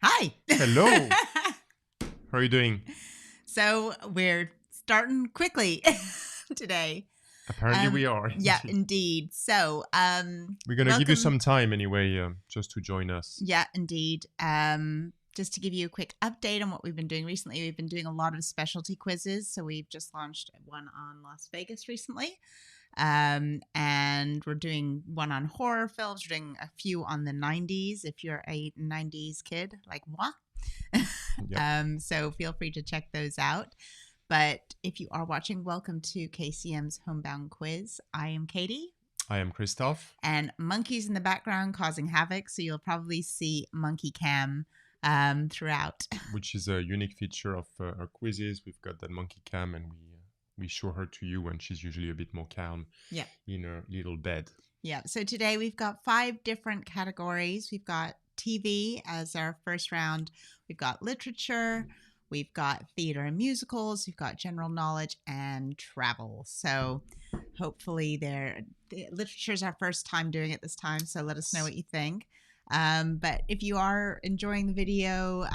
Hi. Hello. How are you doing? So we're starting quickly today. Apparently we are. Yeah, indeed. So we're going to give you some time anyway, just to join us. Yeah, indeed. Just to give you a quick update on what we've been doing recently, we've been doing a lot of specialty quizzes. So we've just launched one on Las Vegas recently. And we're doing one on horror films. We're doing a few on the 90s if you're a 90s kid like moi. Yep. So feel free to check those out. But if you are watching, welcome to KCM's Homebound Quiz. I am Katie. I am Christoph. And monkeys in the background causing havoc. So you'll probably see monkey cam throughout. Which is a unique feature of our quizzes. We've got that monkey cam and we show her to you when she's usually a bit more calm in her little bed. Yeah. So today we've got 5 different categories. We've got TV as our first round. We've got literature. We've got theater and musicals. We've got general knowledge and travel. So hopefully literature is our first time doing it this time. So let us know what you think. But if you are enjoying the video,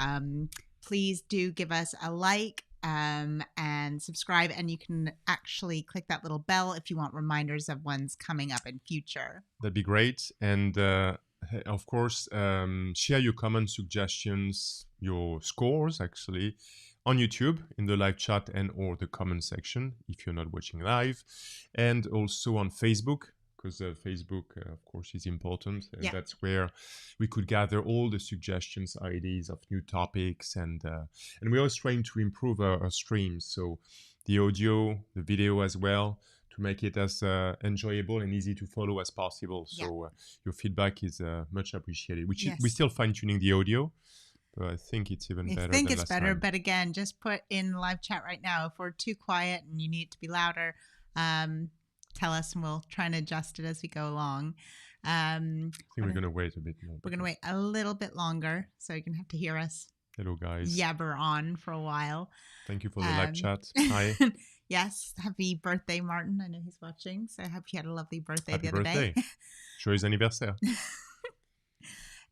please do give us a like. And subscribe, and you can actually click that little bell if you want reminders of ones coming up in future. That'd be great. And of course, share your comments, suggestions, your scores actually on YouTube in the live chat and or the comment section if you're not watching live, and also on Facebook, because Facebook, of course, is important. And that's where we could gather all the suggestions, ideas of new topics. And we're always trying to improve our streams. So the audio, the video as well, to make it as enjoyable and easy to follow as possible. So your feedback is much appreciated. We're still fine-tuning the audio, but I think it's even better. I think it's better, but again, just put in live chat right now. If we're too quiet and you need it to be louder, tell us and we'll try and adjust it as we go along. I think we're going to wait a bit more. We're going to wait a little bit longer so you're going to have to hear us. Hello, guys. Yabber on for a while. Thank you for the live chat. Hi. Yes. Happy birthday, Martin. I know he's watching. So I hope you had a lovely birthday Happy the other birthday. day. Joyeux anniversaire.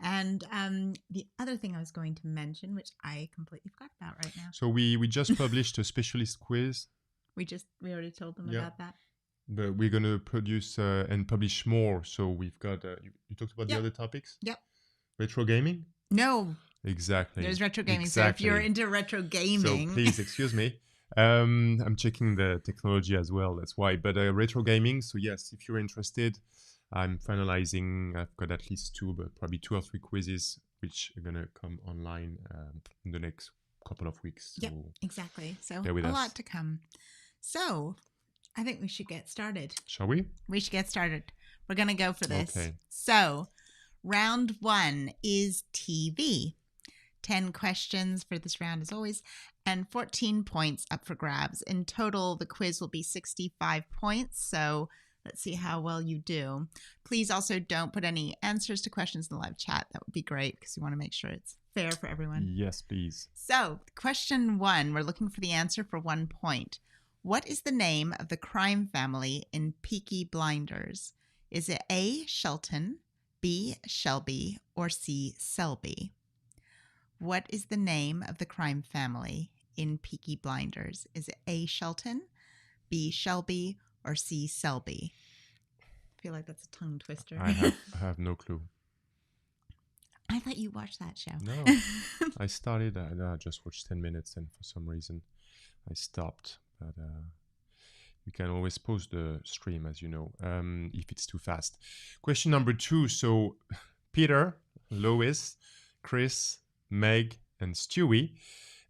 And the other thing I was going to mention, which I completely forgot about right now. So we just published a specialist quiz. We already told them about that. But we're going to produce and publish more. So we've got, you talked about the other topics? Yep. Retro gaming? No. Exactly. There's retro gaming. Exactly. So if you're into retro gaming. So please, excuse me. I'm checking the technology as well. That's why. But retro gaming. So yes, if you're interested, I'm finalizing. I've got at least 2, but probably 2 or 3 quizzes, which are going to come online in the next couple of weeks. So yep, exactly. So a lot to come. So I think we should get started. Shall we? We should get started. We're going to go for this. Okay. So round 1 is TV. 10 questions for this round as always, and 14 points up for grabs. In total, the quiz will be 65 points. So let's see how well you do. Please also don't put any answers to questions in the live chat. That would be great because we want to make sure it's fair for everyone. Yes, please. So question 1, we're looking for the answer for 1 point. What is the name of the crime family in Peaky Blinders? Is it A, Shelton, B, Shelby, or C, Selby? What is the name of the crime family in Peaky Blinders? Is it A, Shelton, B, Shelby, or C, Selby? I feel like that's a tongue twister. I have no clue. I thought you watched that show. No, I started. I just watched 10 minutes, and for some reason, I stopped. But you can always pause the stream, as you know, if it's too fast. Question number 2. So, Peter, Lois, Chris, Meg, and Stewie,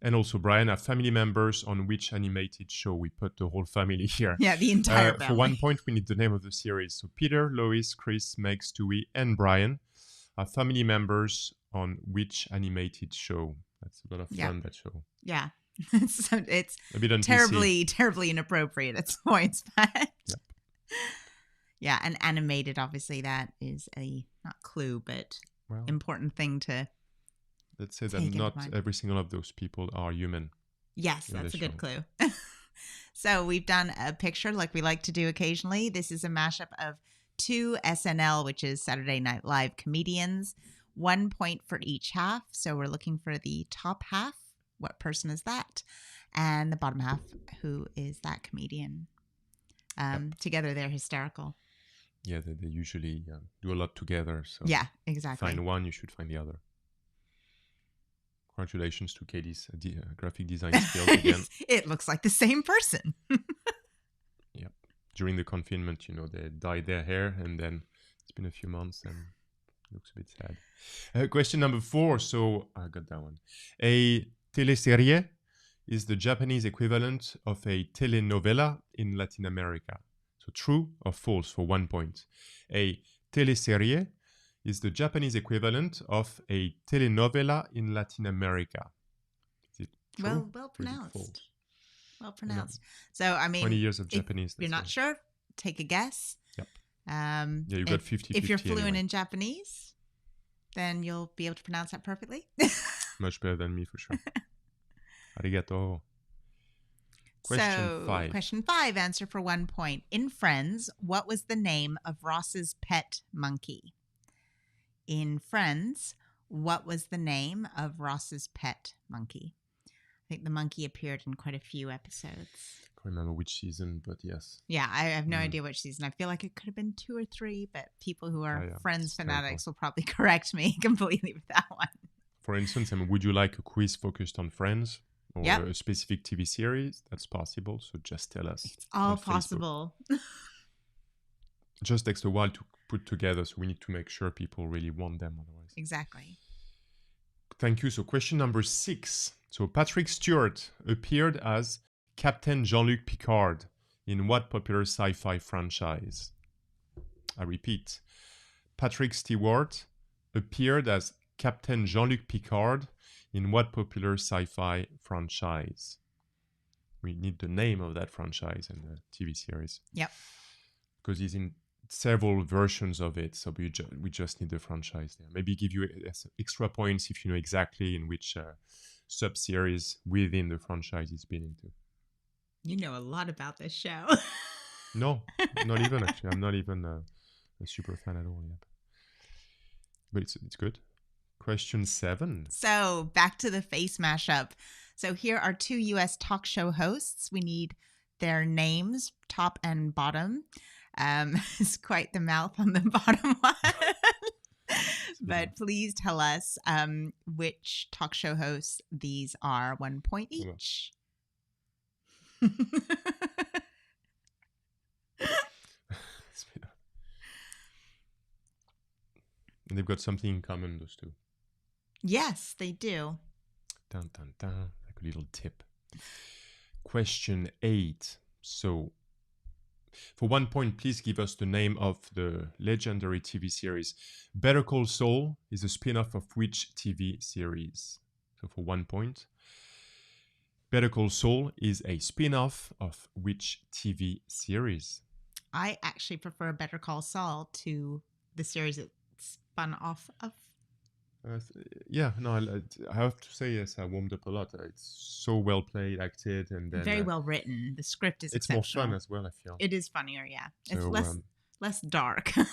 and also Brian are family members on which animated show? We put the whole family here. Yeah, the entire family. For 1 point, we need the name of the series. So Peter, Lois, Chris, Meg, Stewie, and Brian are family members on which animated show? That's a lot of fun, that show. Yeah. So it's a bit terribly inappropriate at points. But yep. Yeah, and animated, obviously, that is a, not clue, but important thing to let's say that not every single of those people are human. Yes, that's a good clue. So we've done a picture like we like to do occasionally. This is a mashup of 2 SNL, which is Saturday Night Live comedians, 1 point for each half. So we're looking for the top half. What person is that? And the bottom half, who is that comedian? Together, they're hysterical. Yeah, they usually do a lot together. So yeah, exactly. Find one, you should find the other. Congratulations to Katie's graphic design skills again. It looks like the same person. Yep. During the confinement, they dyed their hair, and then it's been a few months and it looks a bit sad. Question number 4. So I got that one. A teleserie is the Japanese equivalent of a telenovela in Latin America. So true or false for 1 point. A teleserie is the Japanese equivalent of a telenovela in Latin America. Is it true? Well pronounced. Well pronounced. So, I mean, 20 years of Japanese. If you're not sure, take a guess. Yep. Yeah, you got 50-50. If you're fluent anyway. in Japanese, then you'll be able to pronounce that perfectly. Much better than me, for sure. Arigato. Question 5, answer for 1 point. In Friends, what was the name of Ross's pet monkey? In Friends, what was the name of Ross's pet monkey? I think the monkey appeared in quite a few episodes. I can't remember which season, but yes. Yeah, I have no idea which season. I feel like it could have been 2 or 3, but people who are Friends fanatics will probably correct me completely with that one. For instance, would you like a quiz focused on Friends? Or a specific TV series? That's possible, so just tell us. It's all possible. Just takes a while to put together, so we need to make sure people really want them otherwise. Exactly. Thank you. So question number 6. So Patrick Stewart appeared as Captain Jean-Luc Picard in what popular sci-fi franchise? I repeat. Patrick Stewart appeared as Captain Jean-Luc Picard in what popular sci-fi franchise? We need the name of that franchise and the TV series. Yep. Because he's in several versions of it, so we just need the franchise there. Maybe give you extra points if you know exactly in which sub-series within the franchise he's been into. You know a lot about this show. No, not even actually. I'm not even a super fan at all yet. But it's good. Question 7. So back to the face mashup. So here are 2 U.S. talk show hosts. We need their names, top and bottom. It's quite the mouth on the bottom one. But please tell us which talk show hosts these are. 1 point each. And they've got something in common, those 2. Yes, they do. Dun, dun, dun. Like a little tip. Question 8. So, for 1 point, please give us the name of the legendary TV series. Better Call Saul is a spin-off of which TV series? So for 1 point. Better Call Saul is a spin-off of which TV series? I actually prefer Better Call Saul to the series it spun off of. I have to say, yes, I warmed up a lot. It's so well played, acted, and then, very well written. The script is it's more fun as well, I feel. It is funnier, yeah. It's So, less dark. a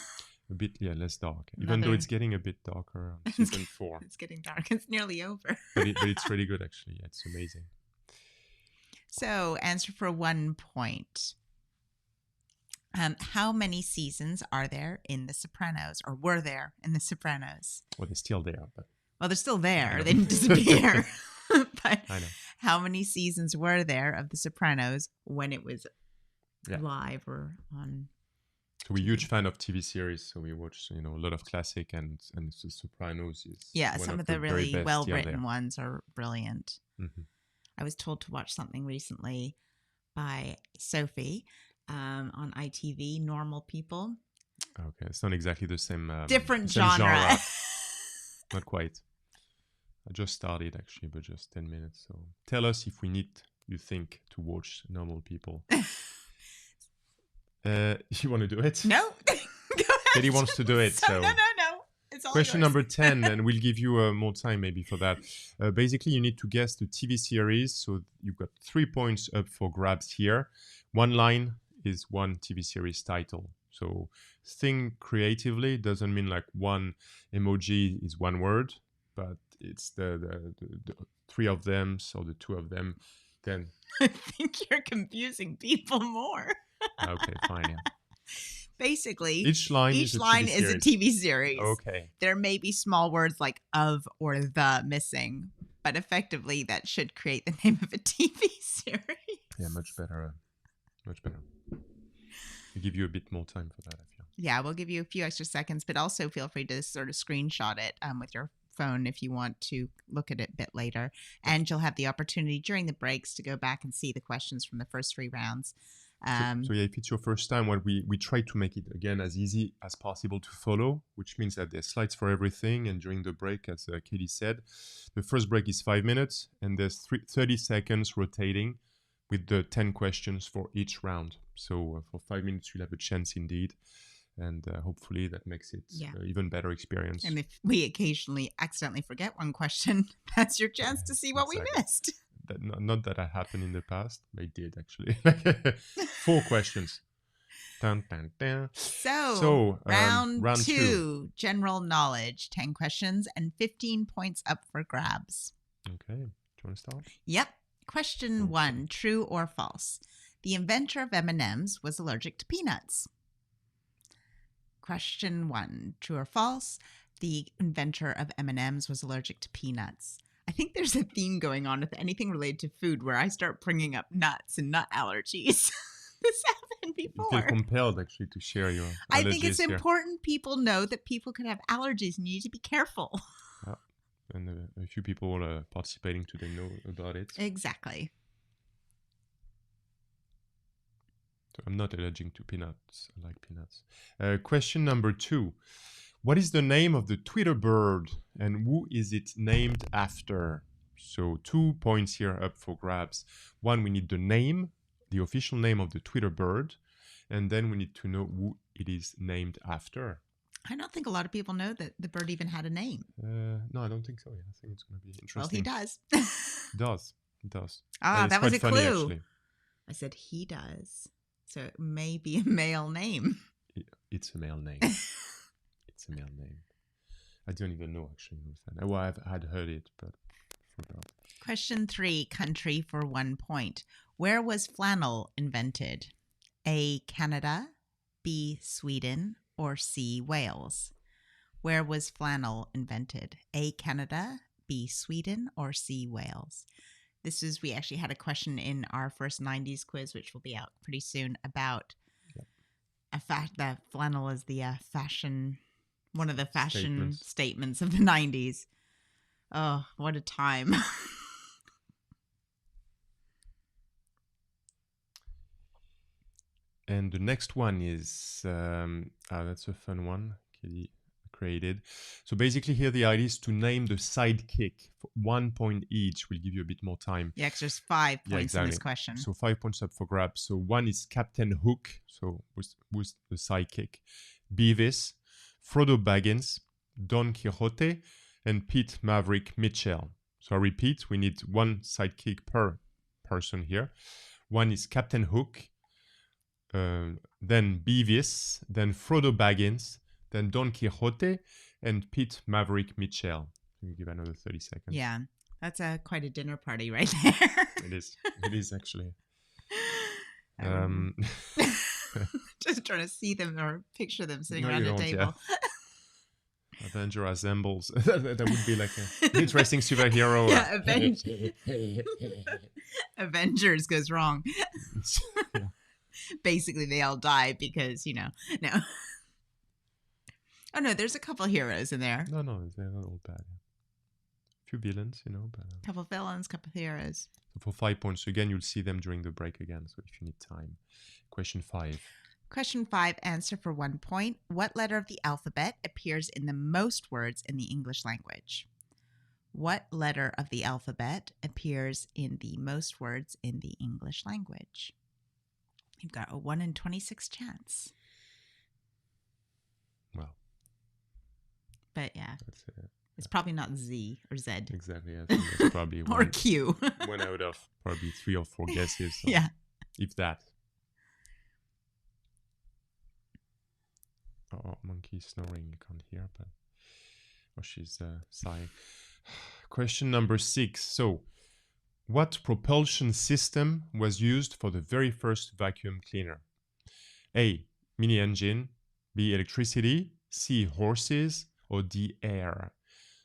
bit, less dark. Even though it's getting a bit darker on season 4. It's getting dark. It's nearly over. but it's really good, actually. Yeah, it's amazing. So, answer for 1 point. How many seasons are there in The Sopranos, or were there in The Sopranos? Well, they're still there, but... Well, they're still there. They didn't disappear. But I know. how many seasons were there of The Sopranos when it was live or on? So we're a huge fan of TV series, so we watch, a lot of classic, and The Sopranos is some of the really well-written ones are brilliant. Mm-hmm. I was told to watch something recently by Sophie on ITV, Normal People. Okay, it's not exactly the same. Different same genre. Not quite. I just started actually, but just 10 minutes. So tell us if we need, you think, to watch Normal People. You want to do it? No. Go ahead. Katie wants to do it. So no. It's all question yours. number 10, and we'll give you more time maybe for that. Basically, you need to guess the TV series. So you've got 3 points up for grabs here. One line is one TV series title. So think creatively doesn't mean like one emoji is one word, but it's the three of them, so the two of them. Then I think you're confusing people more. okay, fine. Yeah. Basically, Each line each is a line TV is a series. TV series. Okay. There may be small words like of or the missing, but effectively that should create the name of a TV series. Yeah, much better. Much better. We'll give you a bit more time for that, I feel. Yeah, we'll give you a few extra seconds, but also feel free to sort of screenshot it with your phone if you want to look at it a bit later. And you'll have the opportunity during the breaks to go back and see the questions from the first 3 rounds. So yeah, if it's your first time, what we try to make it again as easy as possible to follow, which means that there's slides for everything. And during the break, as Katie said, the first break is 5 minutes, and there's 30 seconds rotating with the 10 questions for each round. So for 5 minutes, you'll have a chance indeed. And hopefully that makes it even better experience. And if we occasionally accidentally forget one question, that's your chance to see what we missed. Not that I happened in the past, but it did actually. 4 questions. Dun, dun, dun. So round 2, general knowledge, 10 questions and 15 points up for grabs. Okay. Do you want to start? Yep. Question 1, true or false? The inventor of M&Ms was allergic to peanuts. Question 1, true or false? The inventor of M&Ms was allergic to peanuts. I think there's a theme going on with anything related to food where I start bringing up nuts and nut allergies. This happened before. You feel compelled actually to share your allergies. I think it's important people know that people can have allergies and you need to be careful. And a few people participating today know about it. Exactly. So I'm not allergic to peanuts. I like peanuts. Question number 2. What is the name of the Twitter bird and who is it named after? So 2 points here up for grabs. 1, we need the name, the official name of the Twitter bird. And then we need to know who it is named after. I don't think a lot of people know that the bird even had a name. No, I don't think so. Yeah, I think it's going to be interesting. Well, he does. It does. Ah, that was a funny, clue. Actually. I said he does. So it may be a male name. It's a male name. It's a male name. I don't even know actually. Well, I had heard it, but forgot. Question 3, country for 1 point. Where was flannel invented? A, Canada, B, Sweden, or C, Wales? Where was flannel invented? A, Canada, B, Sweden, or C, Wales? We actually had a question in our first 90s quiz, which will be out pretty soon, about that flannel is the fashion, one of the fashion statements of the 90s. Oh, what a time. And the next one is, that's a fun one Katie created. So basically here the idea is to name the sidekick. For 1 point each. We'll give you a bit more time. Yeah, because there's 5 points in this question. So 5 points up for grabs. So 1 is Captain Hook. So who's the sidekick? Beavis, Frodo Baggins, Don Quixote, and Pete Maverick Mitchell. So I repeat, we need 1 sidekick per person here. 1 is Captain Hook, then Beavis, then Frodo Baggins, then Don Quixote, and Pete Maverick Mitchell. Can you give another 30 seconds? Yeah, that's quite a dinner party right there. It is. It is actually. Just trying to see them or picture them sitting around a table. Yeah. Avenger assembles. That would be like an interesting superhero. Yeah, Avengers goes wrong. Yeah. Basically, they all die because, no. Oh, no, there's a couple heroes in there. No, they're not all bad. A few villains, but... A couple villains, couple heroes. So for 5 points, so again, you'll see them during the break again, so if you need time. Question 5. Question 5, answer for 1 point. What letter of the alphabet appears in the most words in the English language? What letter of the alphabet appears in the most words in the English language? You've got a 1 in 26 chance. Well. But yeah, it's probably not Z or Z. Exactly. I think that's probably or Q. 1 out of probably 3 or 4 guesses. Yeah. If that. Oh, monkey snoring. You can't hear, but she's sighing. Question number 6. So, what propulsion system was used for the very first vacuum cleaner? A. Mini engine. B. Electricity. C. Horses. Or D. Air.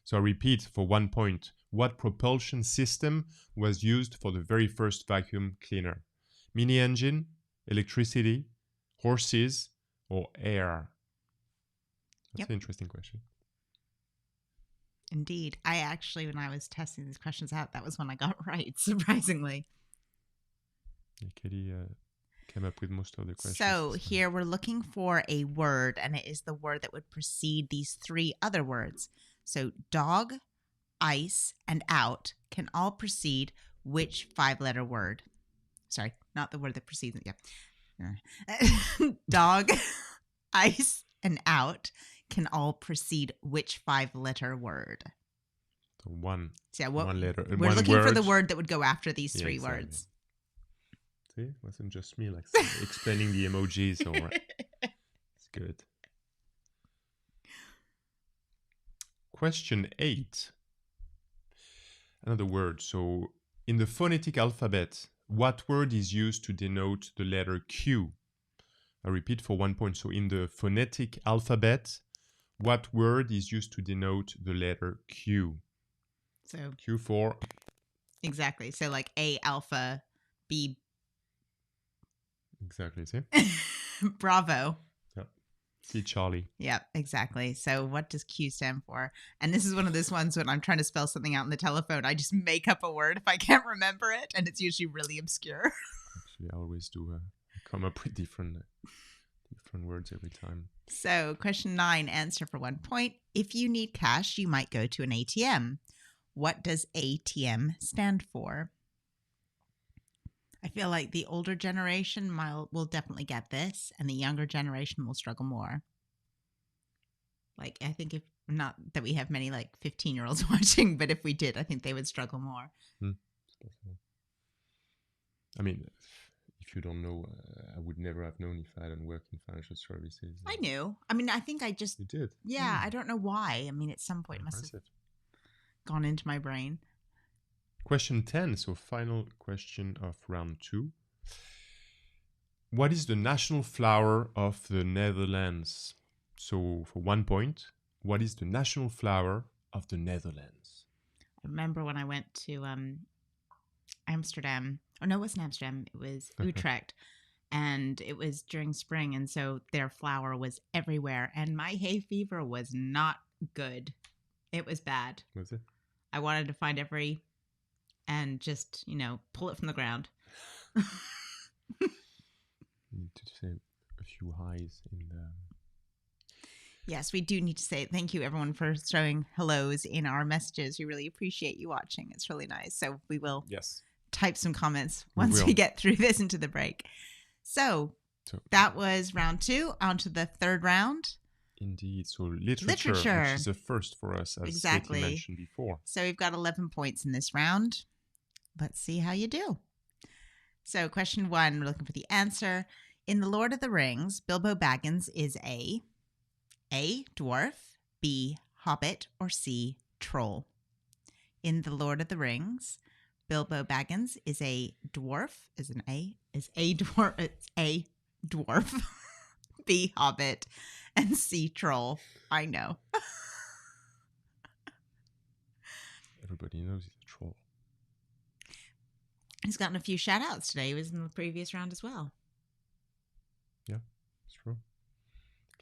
So I repeat for 1 point. What propulsion system was used for the very first vacuum cleaner? Mini engine, electricity, horses, or air? That's an interesting question. Indeed. I actually, when I was testing these questions out, that was one I got right, surprisingly. Katie came up with most of the questions. So here we're looking for a word, and it is the word that would precede these 3 other words. So dog, ice, and out can all precede which 5-letter word? Sorry, not the word that precedes it. Yeah. Dog, ice, and out can all precede which 5-letter word? So one. So yeah, one letter. We're looking for the word that would go after these 3 exactly. words. See, it wasn't just me like explaining the emojis. Or it's good. Question 8. Another word. So, in the phonetic alphabet, what word is used to denote the letter Q? I repeat for 1 point. So, in the phonetic alphabet, what word is used to denote the letter Q? So Q for... Exactly. So like A, alpha, B... Exactly, see? Bravo. Yeah. C, Charlie. Yep, exactly. So what does Q stand for? And this is one of those ones when I'm trying to spell something out on the telephone, I just make up a word if I can't remember it, and it's usually really obscure. Actually, I always do come up with different words every time. So question 9, answer for 1 point. If you need cash, you might go to an ATM. What does ATM stand for? I feel like the older generation will definitely get this, and the younger generation will struggle more. Like, I think if not that we have many like 15-year-olds watching, but if we did, I think they would struggle more. I mean, if you don't know, I would never have known if I hadn't worked in financial services. I knew. I mean, I think I just... You did? Yeah, I don't know why. I mean, at some point it must have gone into my brain. Question 10, so final question of round 2. What is the national flower of the Netherlands? So for 1 point, what is the national flower of the Netherlands? I remember when I went to Amsterdam. Oh, no, it wasn't Amsterdam. It was Utrecht. And it was during spring, and so their flower was everywhere. And my hay fever was not good. It was bad. Was it? I wanted to find every... and just, pull it from the ground. Need to say a few highs in the... Yes, we do need to say thank you, everyone, for throwing hellos in our messages. We really appreciate you watching. It's really nice. So we will type some comments once we get through this into the break. So that was round 2. On to the third round. Indeed. So literature, which is a first for us, as Katie mentioned before. So we've got 11 points in this round. Let's see how you do. So question 1, we're looking for the answer. In The Lord of the Rings, Bilbo Baggins is A, dwarf, B, hobbit, or C, troll. In The Lord of the Rings, Bilbo Baggins is a dwarf, is a dwarf, B, hobbit, and C, troll. I know. Everybody knows he's a troll. He's gotten a few shout outs today. He was in the previous round as well. Yeah, it's true.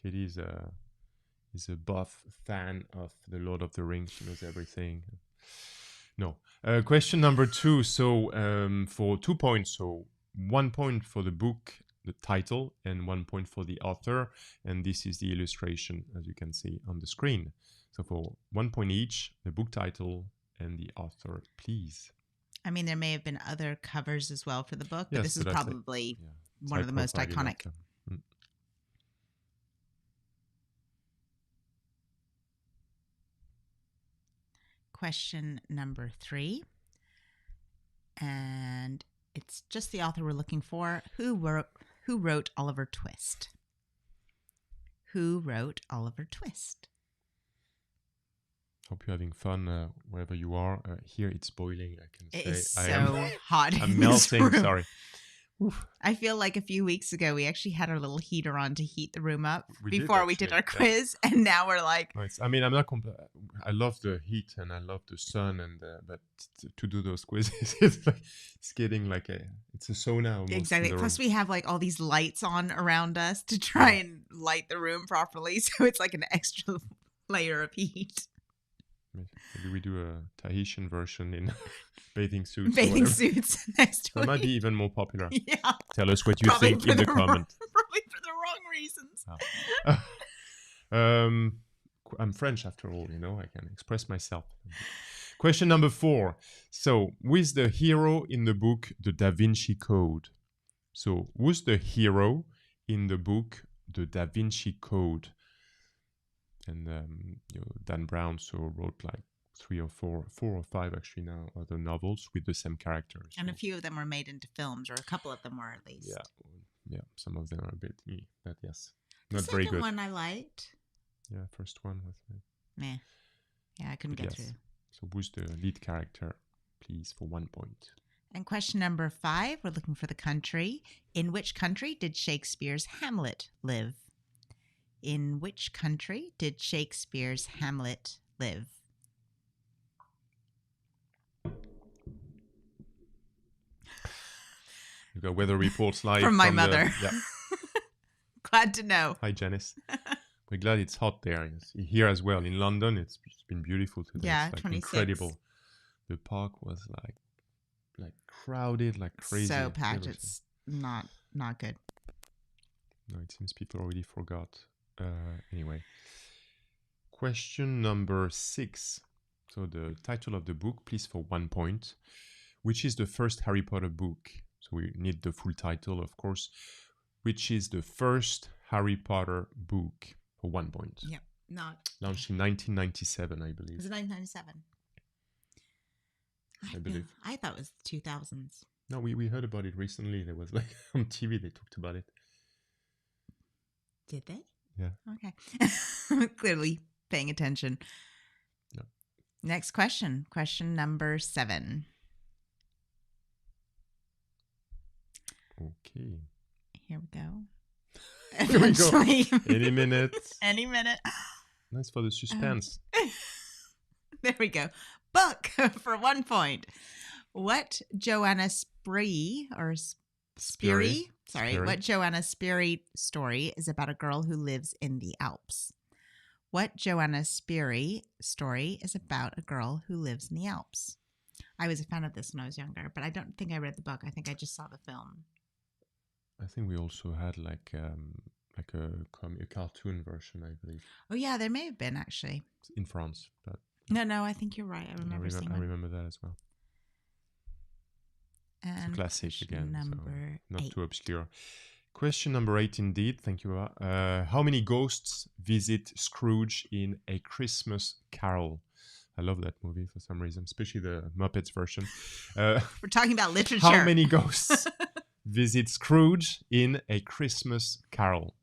Katie is a buff fan of The Lord of the Rings. She knows everything. No. Question number 2. So for 2 points, so 1 point for the book, the title, and 1 point for the author. And this is the illustration, as you can see on the screen. So for 1 point each, the book title and the author, please. I mean, there may have been other covers as well for the book, but this is probably one of the most iconic. Question number 3. And it's just the author we're looking for. Who wrote Oliver Twist? Who wrote Oliver Twist? Hope you're having fun wherever you are. Here it's boiling, I can It say. is so hot I'm in this melting, room. sorry. Oof. I feel like a few weeks ago we actually had our little heater on to heat the room up We before did, we did actually, our quiz, and now we're like, Nice. I mean, I'm not I love the heat and I love the sun, and but to do those quizzes, it's getting like it's a sauna almost. exactly. In the Plus, room. we have like all these lights on around us to try and light the room properly, so it's like an extra layer of heat. Maybe we do a Tahitian version in bathing suits. Bathing suits next to That might be even more popular. Yeah. Tell us what you Probably think for in the the comment. Probably for the wrong reasons. I'm French after all, I can express myself. Question number 4. So, who is the hero in the book The Da Vinci Code? So, who's the hero in the book The Da Vinci Code? And Dan Brown wrote like 4 or 5 actually now other novels with the same characters. And a few of them were made into films, or a couple of them were at least. Yeah. Some of them are a bit, but yes, The not very good. second one I liked. Yeah, first one was. Meh. Yeah, I couldn't get through. So who's the lead character, please, for 1 point? And question number 5, we're looking for the country. In which country did Shakespeare's Hamlet live? In which country did Shakespeare's Hamlet live? We've got weather reports live from my mother. Yeah. Glad to know. Hi, Janice. We're glad it's hot there. Here as well. In London, it's been beautiful today. Yeah, it's like 26. incredible. The park was like crowded, like crazy. So packed. It's not good. No, it seems people already forgot. Anyway, question number 6. So the title of the book, please, for 1 point. Which is the first Harry Potter book? So we need the full title, of course. Which is the first Harry Potter book, for 1 point? Yep, not launched in 1997, I believe. Was it 1997? I believe. I thought it was the 2000s. No, we heard about it recently. There was on TV they talked about it. Did they? Yeah. Okay. Clearly paying attention. No. Next question. Question number 7. Okay. Here we go. Here we go. Any minute. Any minute. Nice for the suspense. There we go. Book for 1 point. What Joanna Spree or Spiri? Sorry. What Joanna Spiri story is about a girl who lives in the Alps? What Joanna Spiri story is about a girl who lives in the Alps? I was a fan of this when I was younger, but I don't think I read the book. I think I just saw the film. I think we also had like a cartoon version, I believe. Oh yeah, there may have been actually in France, but no, I think you're right. I remember seeing one. I remember that as well. And it's a classic again, number so not 8. too obscure. Question number 8, indeed. Thank you. How many ghosts visit Scrooge in A Christmas Carol? I love that movie for some reason, especially the Muppets version. We're talking about literature. How many ghosts visit Scrooge in A Christmas Carol?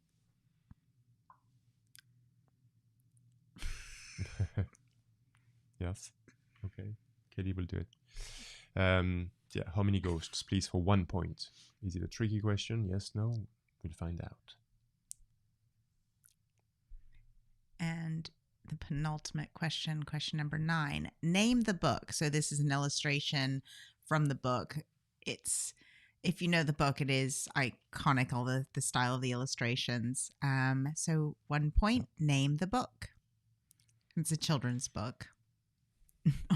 Yes. Okay. Katie will do it. Yeah. How many ghosts, please, for 1 point? Is it a tricky question? Yes, no? We'll find out. And the penultimate question, question number 9. Name the book. So this is an illustration from the book. It's, if you know the book, it is iconic, all the style of the illustrations. So 1 point, name the book. It's a children's book.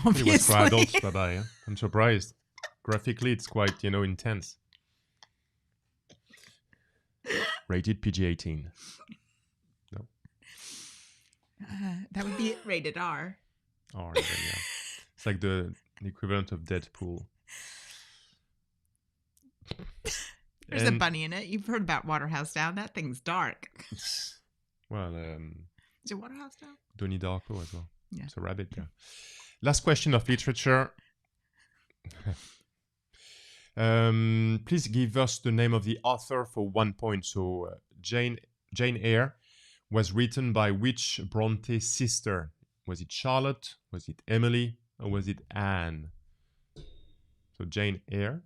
Obviously. It was for adults, but I'm surprised. Graphically, it's quite, intense. Rated PG-18. No. That would be rated R. R, yeah. It's like the equivalent of Deadpool. There's a bunny in it. You've heard about Waterhouse Down. That thing's dark. Well, is it Waterhouse Down? Donnie Darko as well. Yeah. It's a rabbit, yeah. Last question of literature. Please give us the name of the author for 1 point. So Jane Eyre, was written by which Bronte sister? Was it Charlotte? Was it Emily? Or was it Anne? So Jane Eyre,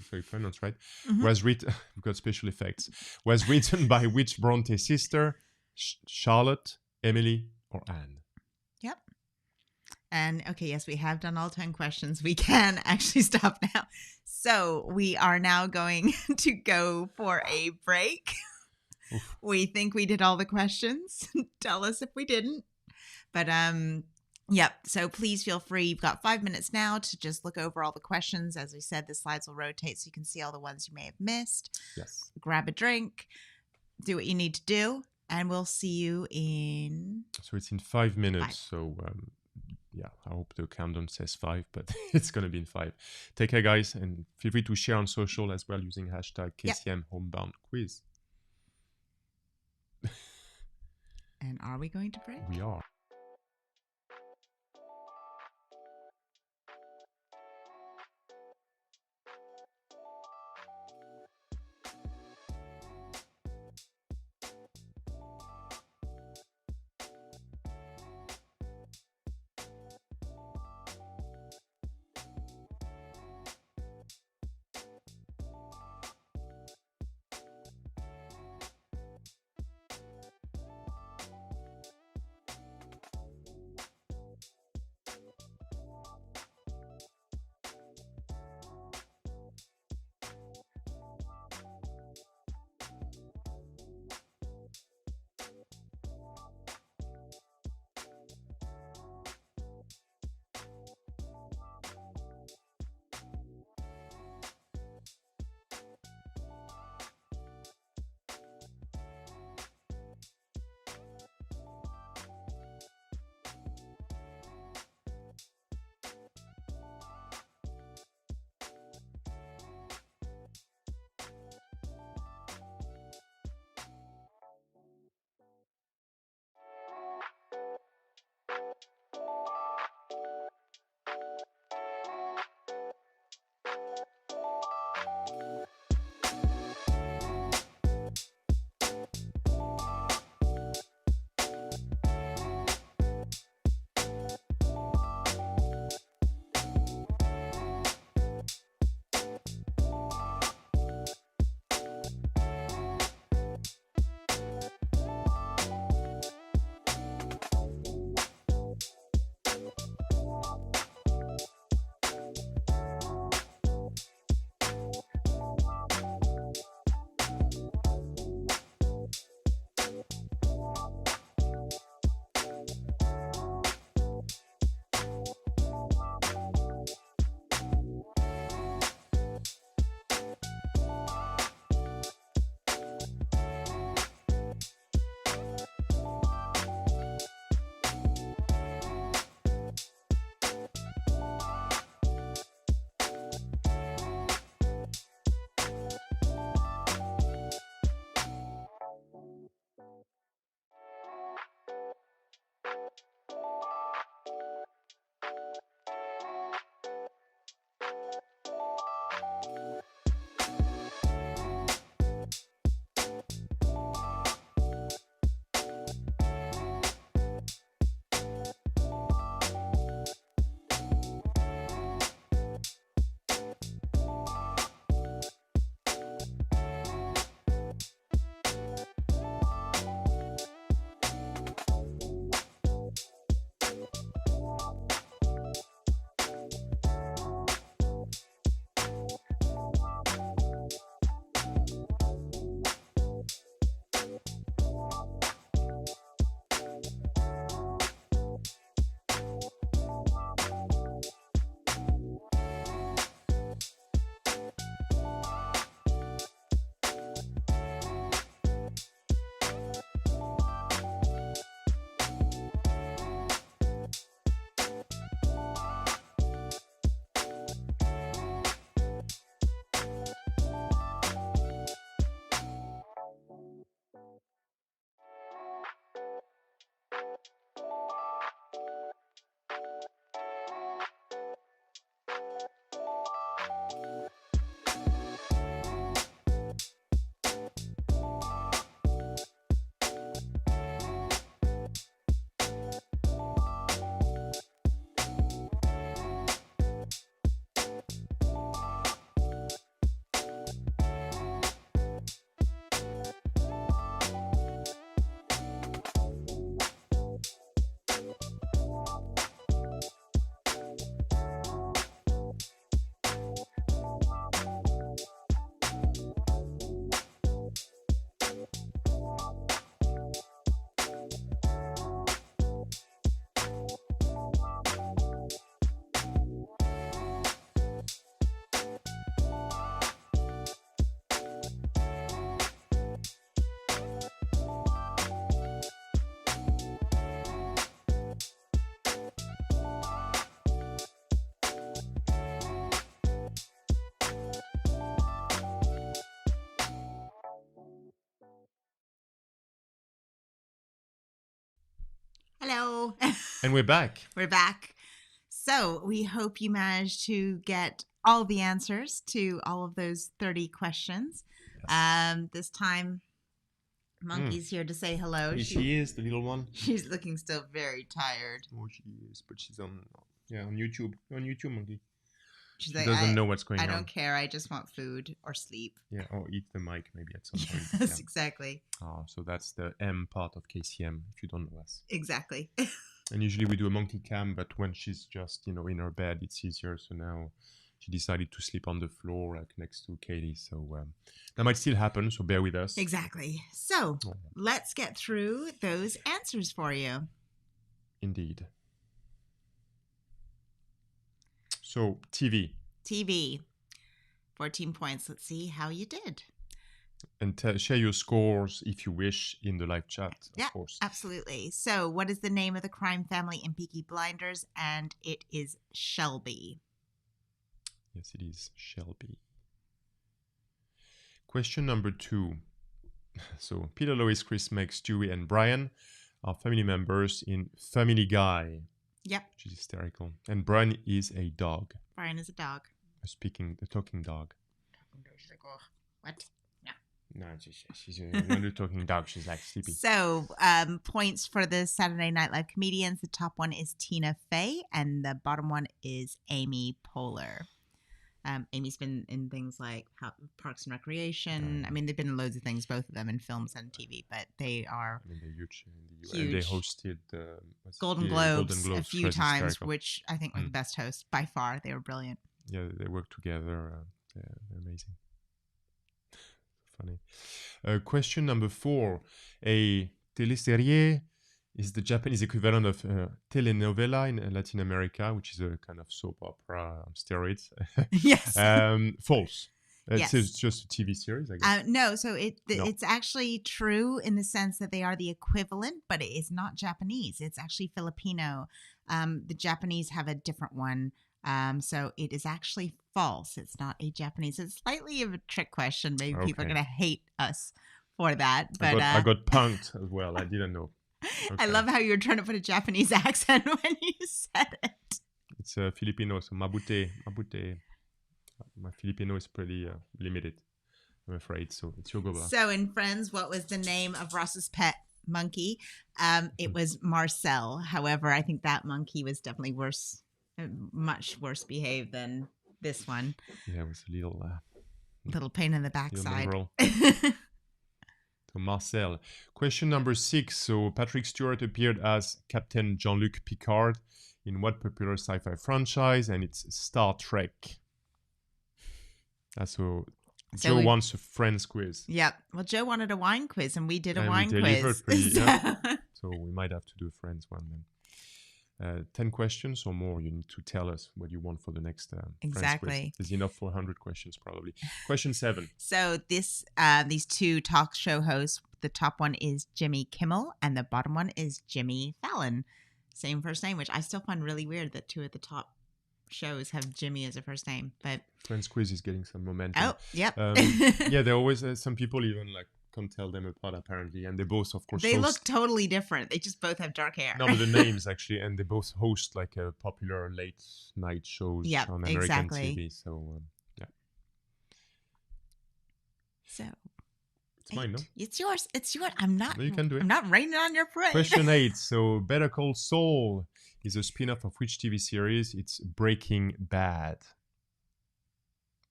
so you pronounce right, was written, we've got special effects, was written by which Bronte sister? Charlotte, Emily, or Anne? Yep. And okay, yes, we have done all 10 questions. We can actually stop now. So we are now going to go for a break. Oof. We think we did all the questions. Tell us if we didn't. But yep. So please feel free. You've got 5 minutes now to just look over all the questions. As we said, the slides will rotate so you can see all the ones you may have missed. Yes. Grab a drink, do what you need to do, and we'll see you in... So it's in 5 minutes. So yeah, I hope the countdown says 5, but it's going to be in 5. Take care, guys, and feel free to share on social as well using hashtag KCM Homebound Quiz. And are we going to break? We are. Hello. And we're back. We're back. So we hope you managed to get all the answers to all of those 30 questions. Yes. This time, Monkey's here to say hello. Here she is, the little one. She's looking still very tired. Oh, she is, but she's on YouTube. On YouTube, Monkey. She doesn't know what's going on. I don't care. I just want food or sleep. Yeah, or eat the mic maybe at some point. Yes, exactly. Oh, so that's the M part of KCM, if you don't know us. Exactly. And usually we do a monkey cam, but when she's just, in her bed, it's easier. So now she decided to sleep on the floor, like next to Katie. So that might still happen, so bear with us. Exactly. So let's get through those answers for you. Indeed. So, TV. 14 points. Let's see how you did. And share your scores if you wish in the live chat, of course. Absolutely. So, what is the name of the crime family in Peaky Blinders? And it is Shelby. Yes, it is Shelby. Question number 2. So, Peter, Lois, Chris, Meg, Stewie, and Brian are family members in Family Guy. Yep. Which is hysterical. And Brian is a dog. Brian is a dog. The talking dog. She's like, oh, what? No, she's when you're talking dog, she's like sleepy. So, points for the Saturday Night Live comedians. The top one is Tina Fey, and the bottom one is Amy Poehler. Amy's been in things like Parks and Recreation. I mean, they've been in loads of things, both of them in films and TV, but they are they're huge in the US. And they hosted Golden Globes a few times, hysterical. Which I think were the best hosts by far. They were brilliant. Yeah, they work together. They're amazing. Funny. Question number 4. A télésérie is the Japanese equivalent of telenovela in Latin America, which is a kind of soap opera on steroids. Yes. False. Yes. It's just a TV series, I guess. No, so it's actually true in the sense that they are the equivalent, but it is not Japanese. It's actually Filipino. The Japanese have a different one. So it is actually false. It's not a Japanese. It's slightly of a trick question. Maybe people are going to hate us for that. But I got punked as well. I didn't know. Okay. I love how you were trying to put a Japanese accent when you said it. It's Filipino, so mabute. My Filipino is pretty limited, I'm afraid. So it's your go. So in Friends, what was the name of Ross's pet monkey? It was Marcel. However, I think that monkey was definitely worse. Much worse behaved than this one. Yeah, it was a little pain in the backside. So Marcel. Question number 6. So Patrick Stewart appeared as Captain Jean-Luc Picard in what popular sci-fi franchise? And it's Star Trek. So Joe wants a Friends quiz. Yep. Well, Joe wanted a wine quiz, and we did a wine quiz. So we might have to do a Friends one then. 10 questions or more, you need to tell us what you want for the next exactly. There's enough for 100 questions probably. Question 7. So these two talk show hosts, the top one is Jimmy Kimmel and the bottom one is Jimmy Fallon. Same first name, which I still find really weird that two of the top shows have Jimmy as a first name. But Friends quiz is getting some momentum. Oh, yep. Yeah, there always some people even can't tell them apart apparently, and they both of course they look totally different. They just both have dark hair. No, but the names actually, and they both host like a popular late night shows on American TV. So yeah. So it's mine, no? It's yours. I'm not. No, you can do it. I'm not raining on your parade. Question 8. So Better Call Saul is a spin-off of which TV series? It's Breaking Bad.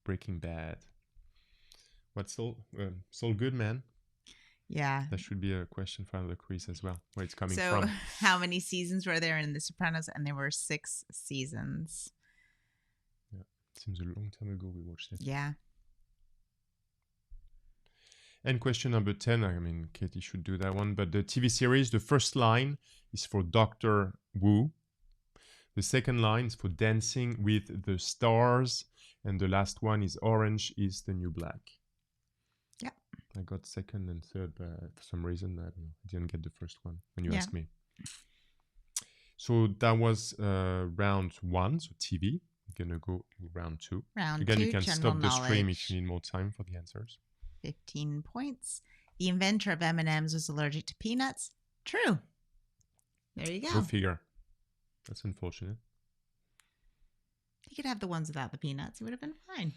Breaking Bad. What's Saul Goodman? Yeah. That should be a question for the quiz as well, where it's coming from. So how many seasons were there in The Sopranos? And there were 6 seasons. Yeah. Seems a long time ago we watched it. Yeah. And question number 10, I mean, Katie should do that one, but the TV series, the first line is for Doctor Who. The second line is for Dancing with the Stars. And the last one is Orange is the New Black. Yeah. I got second and third, but for some reason, I didn't get the first one when you asked me. So that was round 1, so TV. I'm going to go round 2. Again, you can stop the stream if you need more time for the answers. 15 points. The inventor of M&Ms was allergic to peanuts. True. There you Go go. figure. That's unfortunate. You could have the ones without the peanuts. It would have been fine.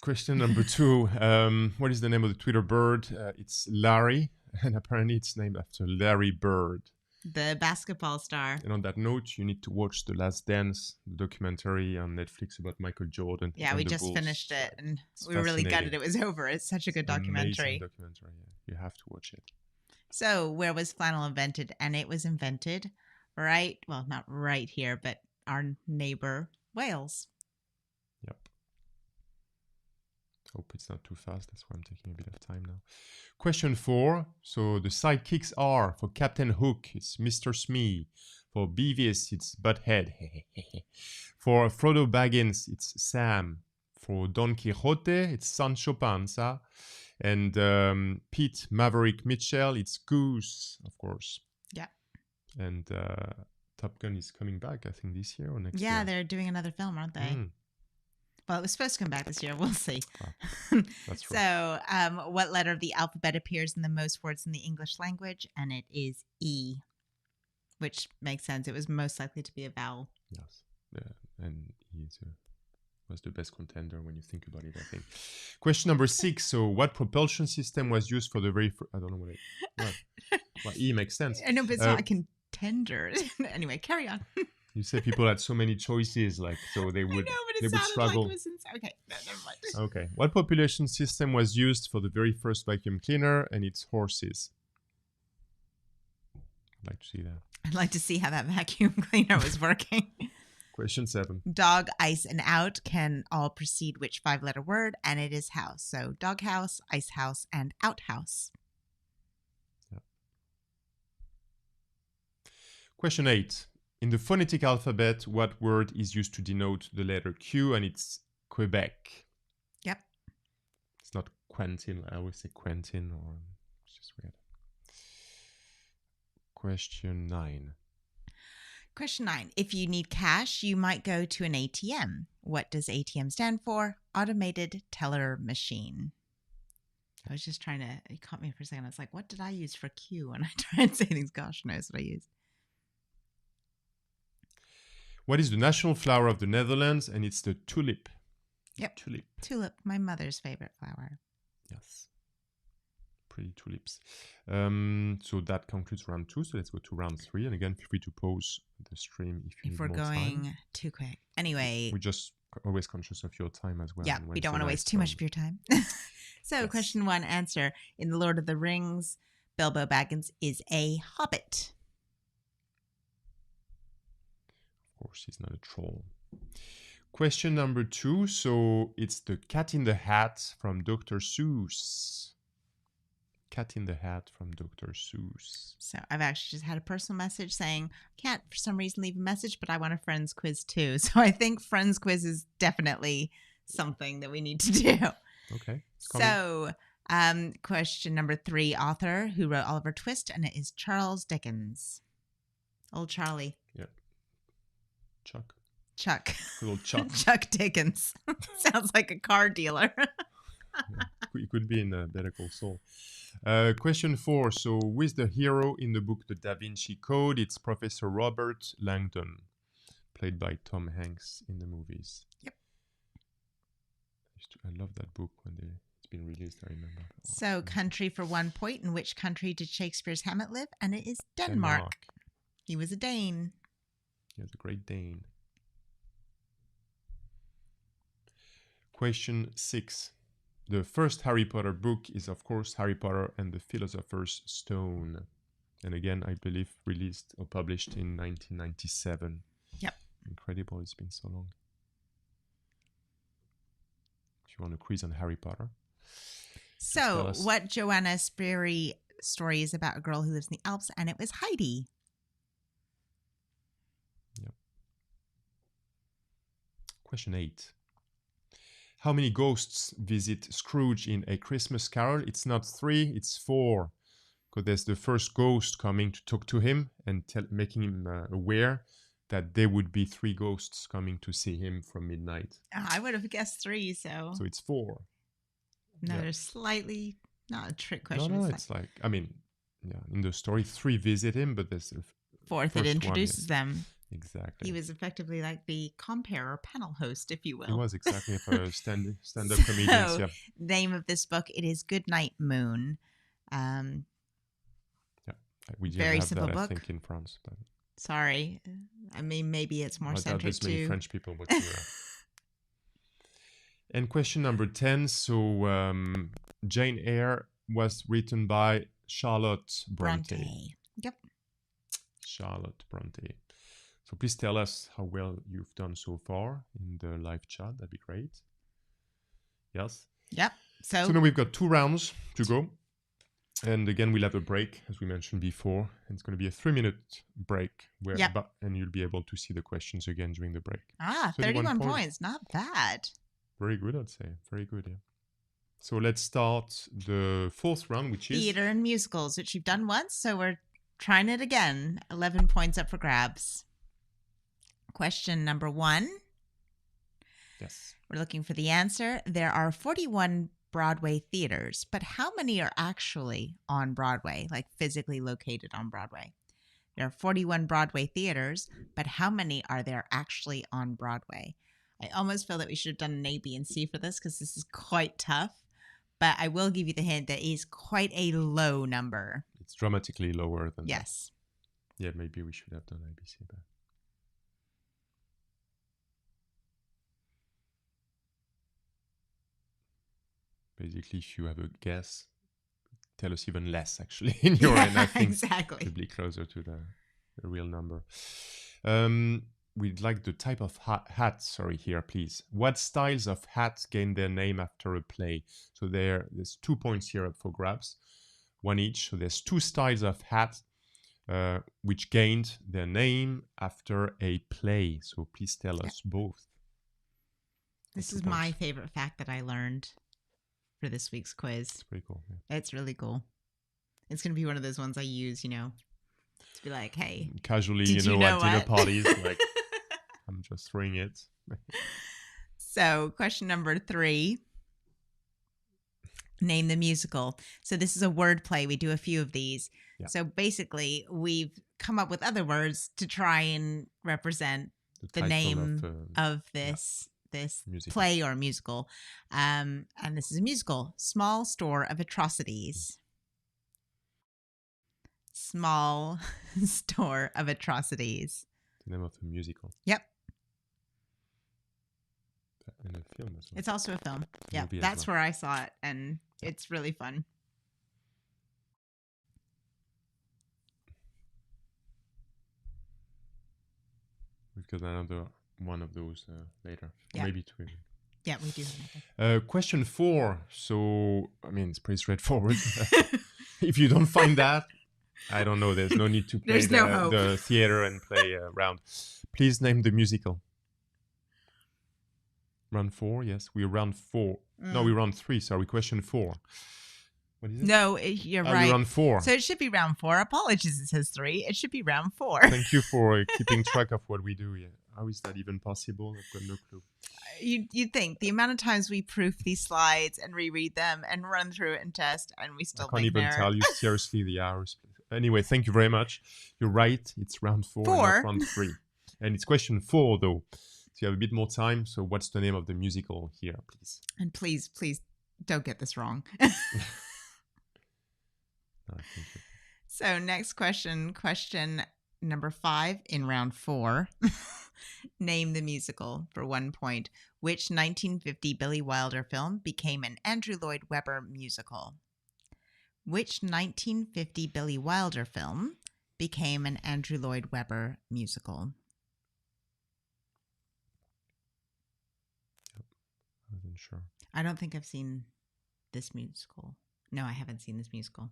Question number 2. What is the name of the Twitter bird? It's Larry, and apparently it's named after Larry Bird. The basketball star. And on that note, you need to watch The Last Dance, the documentary on Netflix about Michael Jordan. Yeah, and we the just Bulls. finished it, and It's we were really gutted fascinating. it was over. It's such a good Amazing documentary. documentary. Yeah. You have to watch it. So, where was flannel invented? And it was invented not right here, but our neighbor, Wales. Yep. Hope it's not too fast. That's why I'm taking a bit of time now. Question 4. So the sidekicks are, for Captain Hook, it's Mr. Smee. For Beavis, it's Butthead. For Frodo Baggins, it's Sam. For Don Quixote, it's Sancho Panza. And Pete Maverick Mitchell, it's Goose, of course. Yeah. And Top Gun is coming back, I think, this year or next year. Yeah, they're doing another film, aren't they? Well, it was supposed to come back this year. We'll see. That's true. So, what letter of the alphabet appears in the most words in the English language? And it is E, which makes sense. It was most likely to be a vowel. Yes. Yeah. And he was the best contender when you think about it, I think. Question number 6. So, what propulsion system was used for the very first... I don't know what it... Well, E makes sense. I know, but it's not a contender. Anyway, carry on. You said people had so many choices, so they would, I know, but they would struggle. Like it was okay, no, never mind. Okay. What population system was used for the very first vacuum cleaner? And it's horses. I'd like to see that. I'd like to see how that vacuum cleaner was working. Question 7. Dog, ice, and out can all precede which 5-letter word? And it is house. So dog house, ice house, and outhouse. Yeah. Question 8. In the phonetic alphabet, what word is used to denote the letter Q? And it's Quebec. Yep. It's not Quentin. I always say Quentin, or it's just weird. Question 9. Question 9. If you need cash, you might go to an ATM. What does ATM stand for? Automated Teller Machine. I was just trying to, it caught me for a second. I was like, what did I use for Q? And I try and say things, gosh knows what I used. What is the national flower of the Netherlands? And it's the tulip. Yep. Tulip. Tulip, my mother's favorite flower. Yes. Pretty tulips. So that concludes round 2. So let's go to round 3. And again, feel free to pause the stream if we're more going time. Too quick. Anyway. We're just always conscious of your time as well. Yeah, we don't want to waste too much of your time. So yes. Question 1 answer. In The Lord of the Rings, Bilbo Baggins is a hobbit. Of course, he's not a troll. Question number 2. So it's the Cat in the Hat from Dr. Seuss. Cat in the Hat from Dr. Seuss. So I've actually just had a personal message saying, I can't for some reason leave a message, but I want a Friends quiz too. So I think Friends quiz is definitely something that we need to do. Okay. So question number 3, author who wrote Oliver Twist, and it is Charles Dickens. Old Charlie. Yep. Chuck. Little Chuck. Chuck Dickens. Sounds like a car dealer. It could be in Better Call Saul. Question 4. So, who is the hero in the book The Da Vinci Code? It's Professor Robert Langdon, played by Tom Hanks in the movies. Yep. I love that book when it's been released, I remember. So, country for 1 point. In which country did Shakespeare's Hamlet live? And it is Denmark. He was a Dane. He was a great Dane. Question 6. The first Harry Potter book is, of course, Harry Potter and the Philosopher's Stone. And again, I believe released or published in 1997. Yep. Incredible, it's been so long. If you want a quiz on Harry Potter. So, what Joanna Spyri story is about a girl who lives in the Alps, and it was Heidi. Yep. Question 8. How many ghosts visit Scrooge in A Christmas Carol? It's not 3, it's 4. Because there's the first ghost coming to talk to him and making him aware that there would be 3 ghosts coming to see him from midnight. I would have guessed 3, so... So it's 4. No, yeah. There's slightly... Not a trick question. No, it's like... I mean, yeah, in the story, 3 visit him, but there's fourth, it first one, introduces yes. them. Exactly. He was effectively like the compere or panel host, if you will. He was exactly for stand-up comedians. Yeah. Name of this book, it is Goodnight Moon. We didn't Very have simple that, book. I think, in France. But sorry. I mean, maybe it's more I doubt centric there's many to... French people watching that. And question number 10. So Jane Eyre was written by Charlotte Bronte. Yep. Charlotte Bronte. So please tell us how well you've done so far in the live chat. That'd be great. Yes? Yep. So now we've got 2 rounds to go. And again, we'll have a break, as we mentioned before. And it's going to be a 3-minute break, and you'll be able to see the questions again during the break. 31 points. Not bad. Very good, I'd say. Very good, yeah. So let's start the 4th round, which is... Theater and musicals, which you've done once. So we're trying it again. 11 points up for grabs. Question number 1. Yes. We're looking for the answer. There are 41 Broadway theaters, but how many are actually on Broadway, like physically located on Broadway? There are 41 Broadway theaters, but how many are there actually on Broadway? I almost feel that we should have done an A, B, and C for this because this is quite tough, but I will give you the hint that it is quite a low number. It's dramatically lower than Yes. That. Yeah, maybe we should have done A, B, C, but... Basically, if you have a guess, tell us even less, actually, in your end. I think exactly. to be closer to the real number. We'd like the type of hat, here, please. What styles of hats gain their name after a play? So there's 2 points here up for grabs, 1 each. So there's 2 styles of hat which gained their name after a play. So please tell us both. This is my favorite fact that I learned for this week's quiz. It's pretty cool. Yeah. It's really cool. It's going to be one of those ones I use, to be like, hey. Casually, at dinner parties. Like, I'm just throwing it. So, question number 3. Name the musical. So this is a word play. We do a few of these. Yeah. So basically, we've come up with other words to try and represent the name of this play or musical. And this is a musical. Small Store of Atrocities. Small Store of Atrocities. The name of the musical. Yep. In a film as well. It's also a film. Yeah, that's where I saw it, and it's really fun. We've got another one of those later. Yeah. Maybe 2 even. Yeah, we do. Question 4. So, I mean, it's pretty straightforward. If you don't find that, I don't know. There's no need to play the theater and play round. Please name the musical. Round 4, yes. We're round 4. No, we're round 3. Sorry, question 4. What is it? No, you're right. We're round 4. So it should be round 4. Apologies, it says 3. It should be round 4. Thank you for keeping track of what we do. Yeah. How is that even possible? I've got no clue. You'd think the amount of times we proof these slides and reread them and run through it and test, and we still I can't even tell you seriously the hours. Anyway, thank you very much. You're right. It's round 4, not round 3. And it's question 4, though. So you have a bit more time. So what's the name of the musical here, please? And please don't get this wrong. No, thank you. So next question number 5 in round 4. Name the musical for 1 point. Which 1950 Billy Wilder film became an Andrew Lloyd Webber musical? Which 1950 Billy Wilder film became an Andrew Lloyd Webber musical? Yep. I wasn't sure. I don't think I've seen this musical. No, I haven't seen this musical.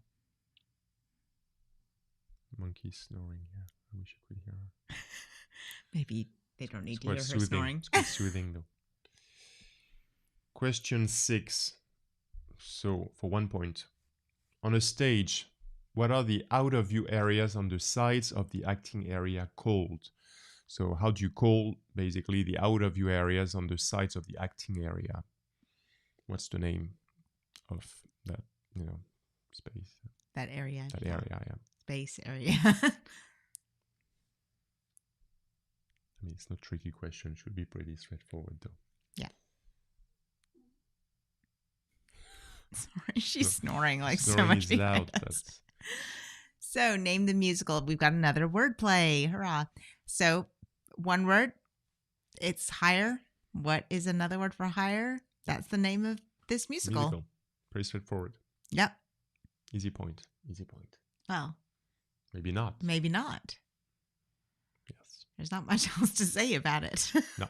Monkey snoring here. I wish you could hear her. Maybe they don't need to hear her snoring. It's quite soothing, though. Question 6. So, for 1 point. On a stage, what are the out-of-view areas on the sides of the acting area called? So, how do you call, basically, the out-of-view areas on the sides of the acting area? What's the name of that, space? That area. That area, yeah. Space area. mean, it's not a tricky question. Should be pretty straightforward, though. Yeah. Sorry, she's snoring like so Snoring much is behind loud, us. So, name the musical. We've got another wordplay. Hurrah. So, one word, it's higher. What is another word for higher? That's the name of this musical. Pretty straightforward. Yep. Easy point. Easy point. Well, maybe not. Maybe not. Yes. There's not much else to say about it. No.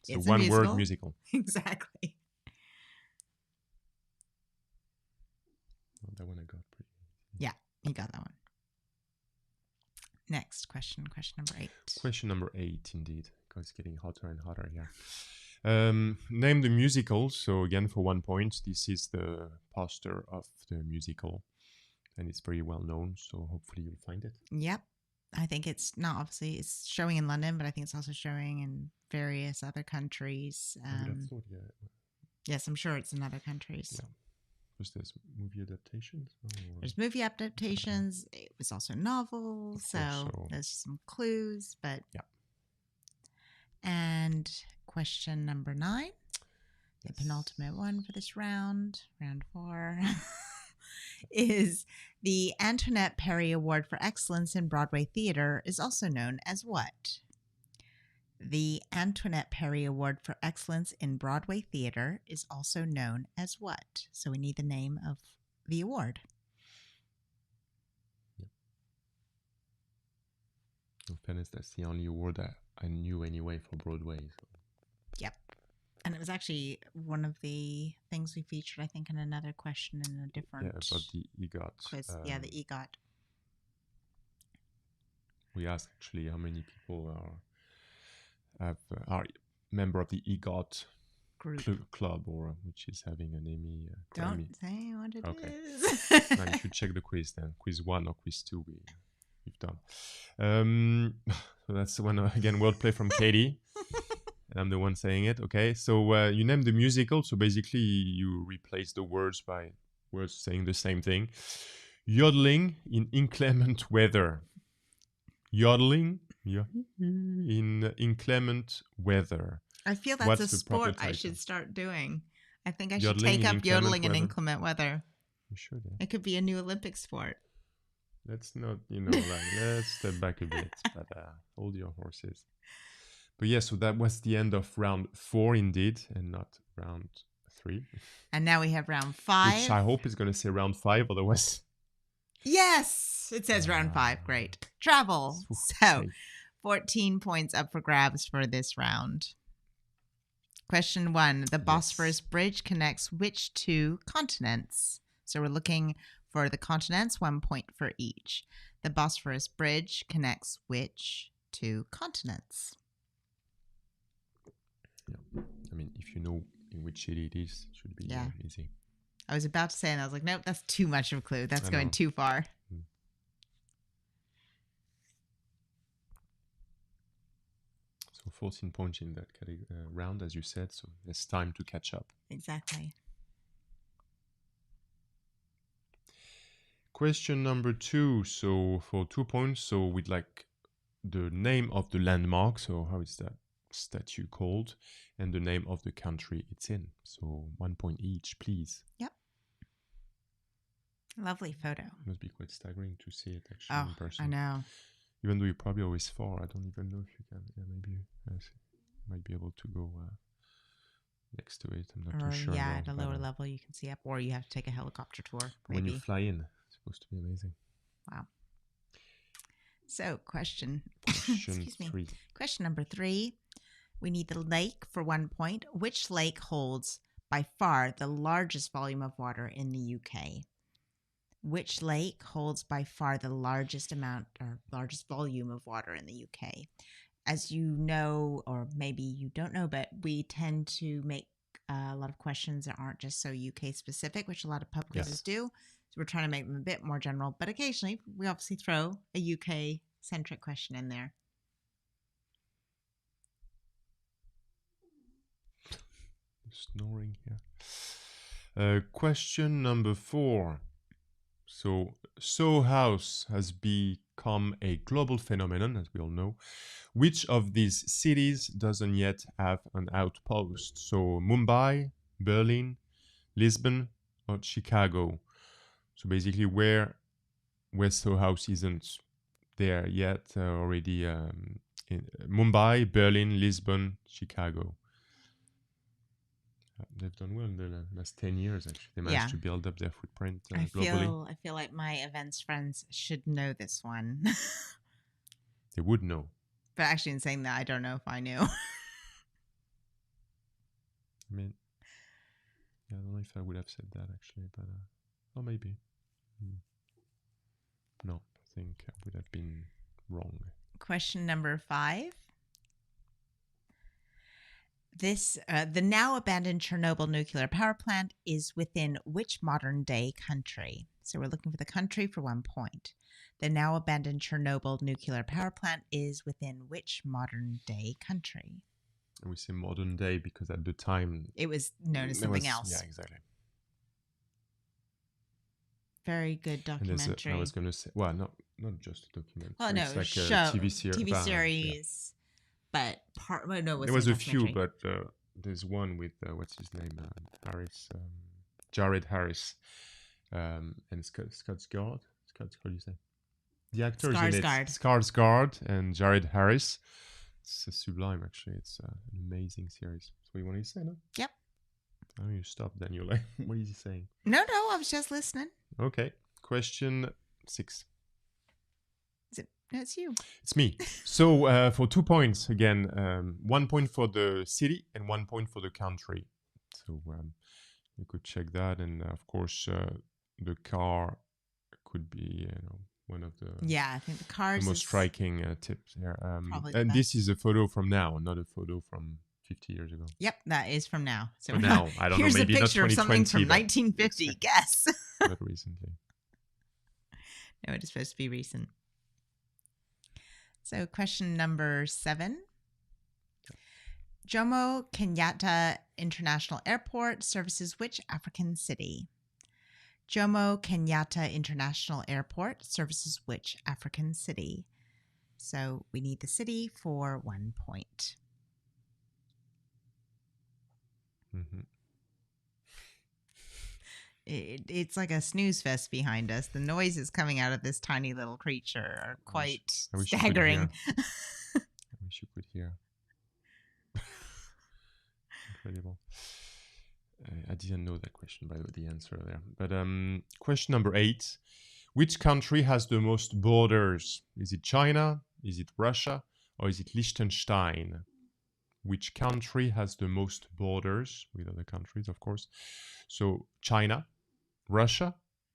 It's a one-word musical. Exactly. Well, that one I got pretty. Yeah, you got that one. Next question. Question number 8. Question number 8, indeed. Because it's getting hotter and hotter here. Name the musical. So again, for 1 point, this is the poster of the musical. And it's very well known, so hopefully you'll find it. Yep. I think it's not obviously, it's showing in London, but I think it's also showing in various other countries. I would have thought, yeah. Yes, I'm sure it's in other countries. Yeah. Because there's movie adaptations? There's movie adaptations. It was also novels, so there's some clues, but yeah. And question number 9, the penultimate one for this round 4, is the Antoinette Perry Award for Excellence in Broadway Theater is also known as what? The Antoinette Perry Award for Excellence in Broadway Theater is also known as what? So we need the name of the award. Yep. In fairness, that's the only award that I knew anyway for Broadway. So. Yep. And it was actually one of the things we featured, I think, in another question in a different... Yeah, about the EGOT. Quiz. The EGOT. We asked actually how many people are member of the EGOT club, or which is having an Emmy. Don't say what it is. Now you should check the quiz then. Quiz 1 or quiz 2 we've done. So that's one again wordplay from Katie. And I'm the one saying it. Okay, so you named the musical. So basically, you replace the words by words saying the same thing. Yodeling in inclement weather. Yodeling in inclement weather. I feel that's a sport I should start doing. I think I should Yodeling take up yodeling in inclement weather. You should. Yeah. It could be a new Olympic sport. Let's not, let's step back a bit, but hold your horses. But yeah, so that was the end of round 4 indeed, and not round 3. And now we have round 5. Which I hope is going to say round 5, otherwise... Yes! It says round 5. Great. Travel. So, 14 points up for grabs for this round. Question 1. The Bosphorus Bridge connects which 2 continents? So we're looking for the continents, 1 point for each. The Bosphorus Bridge connects which 2 continents? Yeah. I mean, if you know in which city it is, it should be easy. I was about to say, and I was like, nope, that's too much of a clue. That's going too far. So 14 points in that round, as you said, so there's time to catch up. Exactly. Question number 2. So for 2 points, so we'd like the name of the landmark. So how is that statue called? And the name of the country it's in. So 1 point each, please. Yep. Lovely photo. It must be quite staggering to see it actually in person. I know. Even though you're probably always far, I don't even know if you can. Yeah, maybe you might be able to go next to it. I'm not too sure. Yeah, at a lower level you can see up, or you have to take a helicopter tour. Maybe. When you fly in, it's supposed to be amazing. Wow. So, question 3. Question number 3. We need the lake for 1 point. Which lake holds by far the largest volume of water in the UK? Which lake holds by far the largest amount or largest volume of water in the UK? As you know, or maybe you don't know, but we tend to make a lot of questions that aren't just so UK specific, which a lot of pub quizzes do. So we're trying to make them a bit more general, but occasionally we obviously throw a UK centric question in there. Snoring here. Question number 4. So Soho House has been become a global phenomenon, as we all know. Which of these cities doesn't yet have an outpost? So Mumbai, Berlin, Lisbon, or Chicago? So basically, where Westo House isn't there yet, already in Mumbai, Berlin, Lisbon, Chicago. They've done well in the last 10 years, actually. They managed to build up their footprint globally. I feel like my events friends should know this one. They would know. But actually, in saying that, I don't know if I knew. I mean, I don't know if I would have said that, actually, but or maybe. No, I think I would have been wrong. Question number 5. The now abandoned Chernobyl nuclear power plant is within which modern day country? So we're looking for the country for 1 point. The now abandoned Chernobyl nuclear power plant is within which modern day country? And we say modern day because at the time it was known as something else. Yeah, exactly. Very good documentary. I was going to say, well, not just a documentary. Oh no, it's like show, a TV series. TV series. Yeah. But there was a few, but there's one with what's his name, Jared Harris, and Scott Skarsgård. How do you say? The actor is in it. Skarsgård and Jared Harris. It's sublime, actually. It's an amazing series. So what you want to say, no? Yep. Oh, you stopped. Then you're like, what is he saying? No, I was just listening. Okay. Question 6. No, it's you. It's me. So for 2 points, again, 1 point for the city and 1 point for the country. So you could check that. And of course, the car could be one of the I think the cars most striking tips here. And this is a photo from now, not a photo from 50 years ago. Yep, that is from now. So now, I don't know, maybe not 2020. Here's a picture of something from 1950. Guess. Not recently. No, it is supposed to be recent. So question number 7. Jomo Kenyatta International Airport services which African city? Jomo Kenyatta International Airport services which African city? So we need the city for 1 point. Mm-hmm. It's like a snooze fest behind us. The noises coming out of this tiny little creature are quite staggering. I wish you could hear. Incredible. I didn't know that question, by the way, the answer there. But question number 8. Which country has the most borders? Is it China? Is it Russia? Or is it Liechtenstein? Which country has the most borders with other countries, of course? So China, Russia,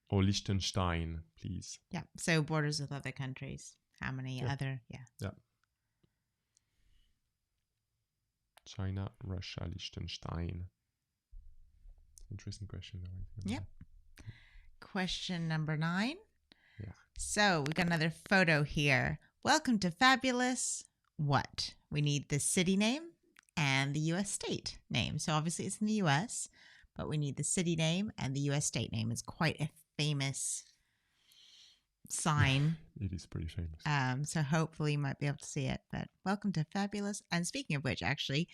or Liechtenstein, please? Yeah. So borders with other countries. How many other? Yeah. Yeah. China, Russia, Liechtenstein. Interesting question. Yep. Question number 9. Yeah. So we've got another photo here. Welcome to Fabulous. What? We need the city name and the U.S. state name. So obviously it's in the U.S., but we need the city name and the U.S. state name. It's quite a famous sign. It is pretty famous. So hopefully you might be able to see it. But welcome to Fabulous. And speaking of which, actually,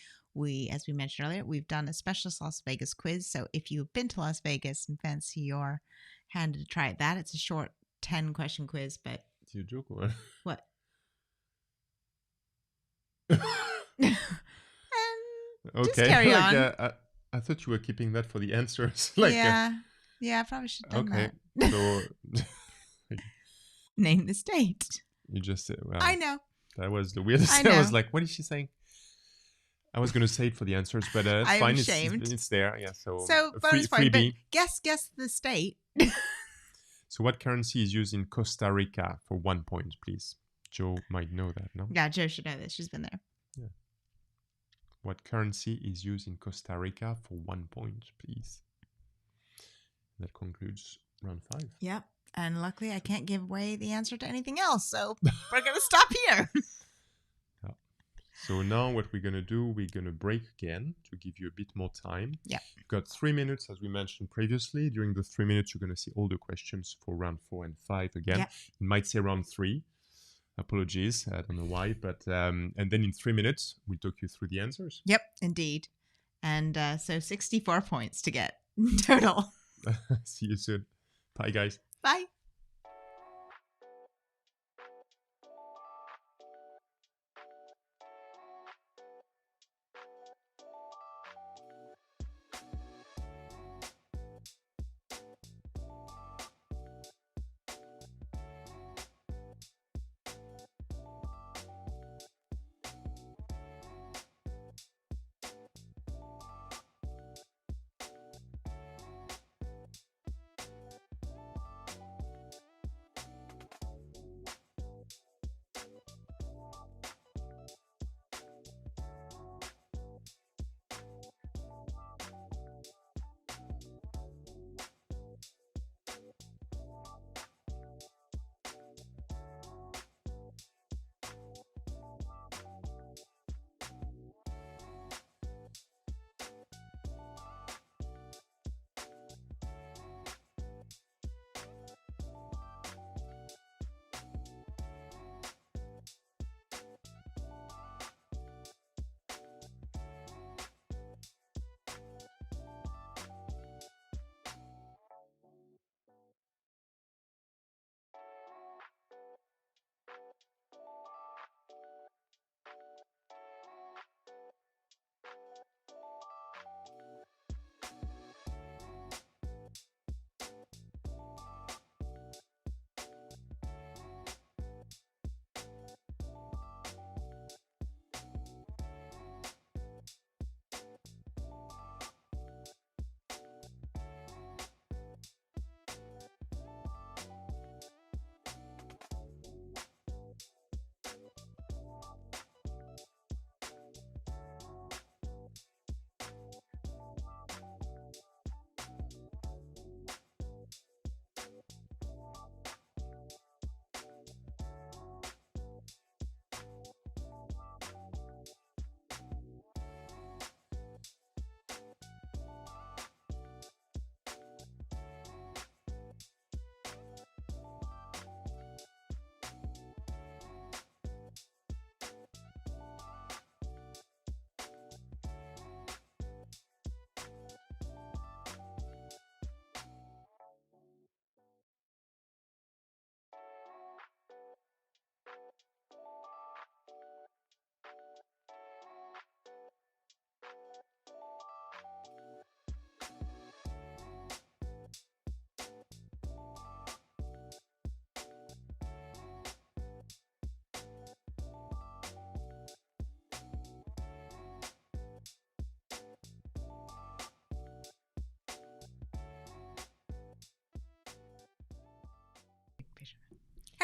as we mentioned earlier, we've done a specialist Las Vegas quiz. So if you've been to Las Vegas and fancy your hand to try that, it's a short 10-question quiz. But it's a joke or what? Okay. Just carry on. I thought you were keeping that for the answers. Yeah, I probably should have done that. So name the state. You just said, well, I know. That was the weirdest. I was like, what is she saying? I was going to say it for the answers, but it's fine. It's there. Yeah. So bonus point. But guess the state. So what currency is used in Costa Rica for 1 point, please? Joe might know that, no? Yeah, Joe should know this. She's been there. Yeah. What currency is used in Costa Rica for 1 point, please? That concludes round 5. Yep. And luckily, I can't give away the answer to anything else. So we're going to stop here. Yeah. So now what we're going to do, we're going to break again to give you a bit more time. Yeah. You've got 3 minutes, as we mentioned previously. During the 3 minutes, you're going to see all the questions for round 4 and 5 again. Yep. It might say round 3. Apologies, I don't know why, but and then in 3 minutes we'll talk you through the answers. Yep, indeed. And so 64 points to get total. See you soon. Bye, guys. Bye.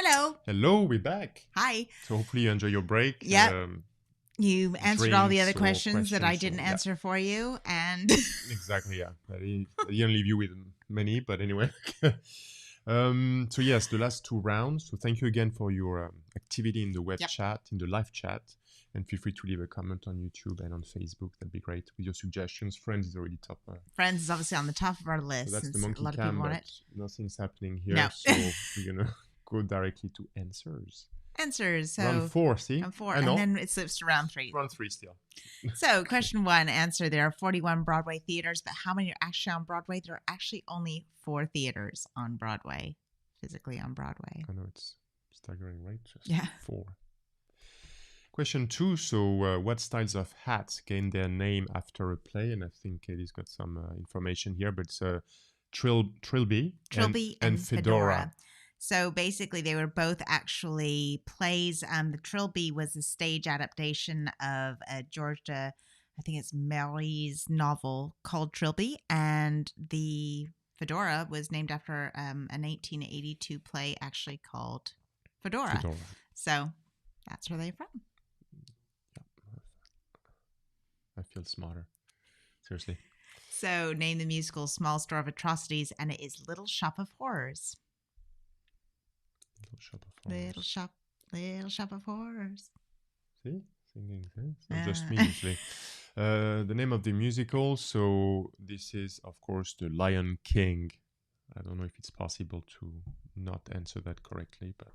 Hello. Hello, we're back. Hi. So hopefully you enjoy your break. Yep. You answered all the other drinks or questions that I questions, didn't so, yeah. answer for you. And Exactly, yeah. I didn't leave you with many, but anyway. So yes, the last 2 rounds. So thank you again for your activity in the web Yep. chat, in the live chat. And feel free to leave a comment on YouTube and on Facebook. That'd be great with your suggestions. Friends is already top. Friends is obviously on the top of our list. So that's the since monkey a lot of cam, people want but it. nothing's happening here. No. So we're going to go directly to answers. Answers. So Round 4, see? round 4. I And know. then it slips to round 3. Round 3 still. So question 1, answer. There are 41 Broadway theaters, but how many are actually on Broadway? There are actually only 4 theaters on Broadway, physically on Broadway. I know it's staggering, right? Just Yeah. 4. Question 2. So what styles of hats gained their name after a play? And I think Katie's got some information here, but it's Trilby and Fedora. So basically, they were both actually plays. The Trilby was a stage adaptation of Georgia, I think it's Mary's novel called Trilby, and the Fedora was named after a 1882 play actually called Fedora. So that's where they're from. I feel smarter. Seriously. So name the musical Small Store of Atrocities, and it is Little Shop of Horrors. Little Shop of Horrors. See? Singing. It's not just me, usually. The name of the musical. So this is, of course, The Lion King. I don't know if it's possible to not answer that correctly, but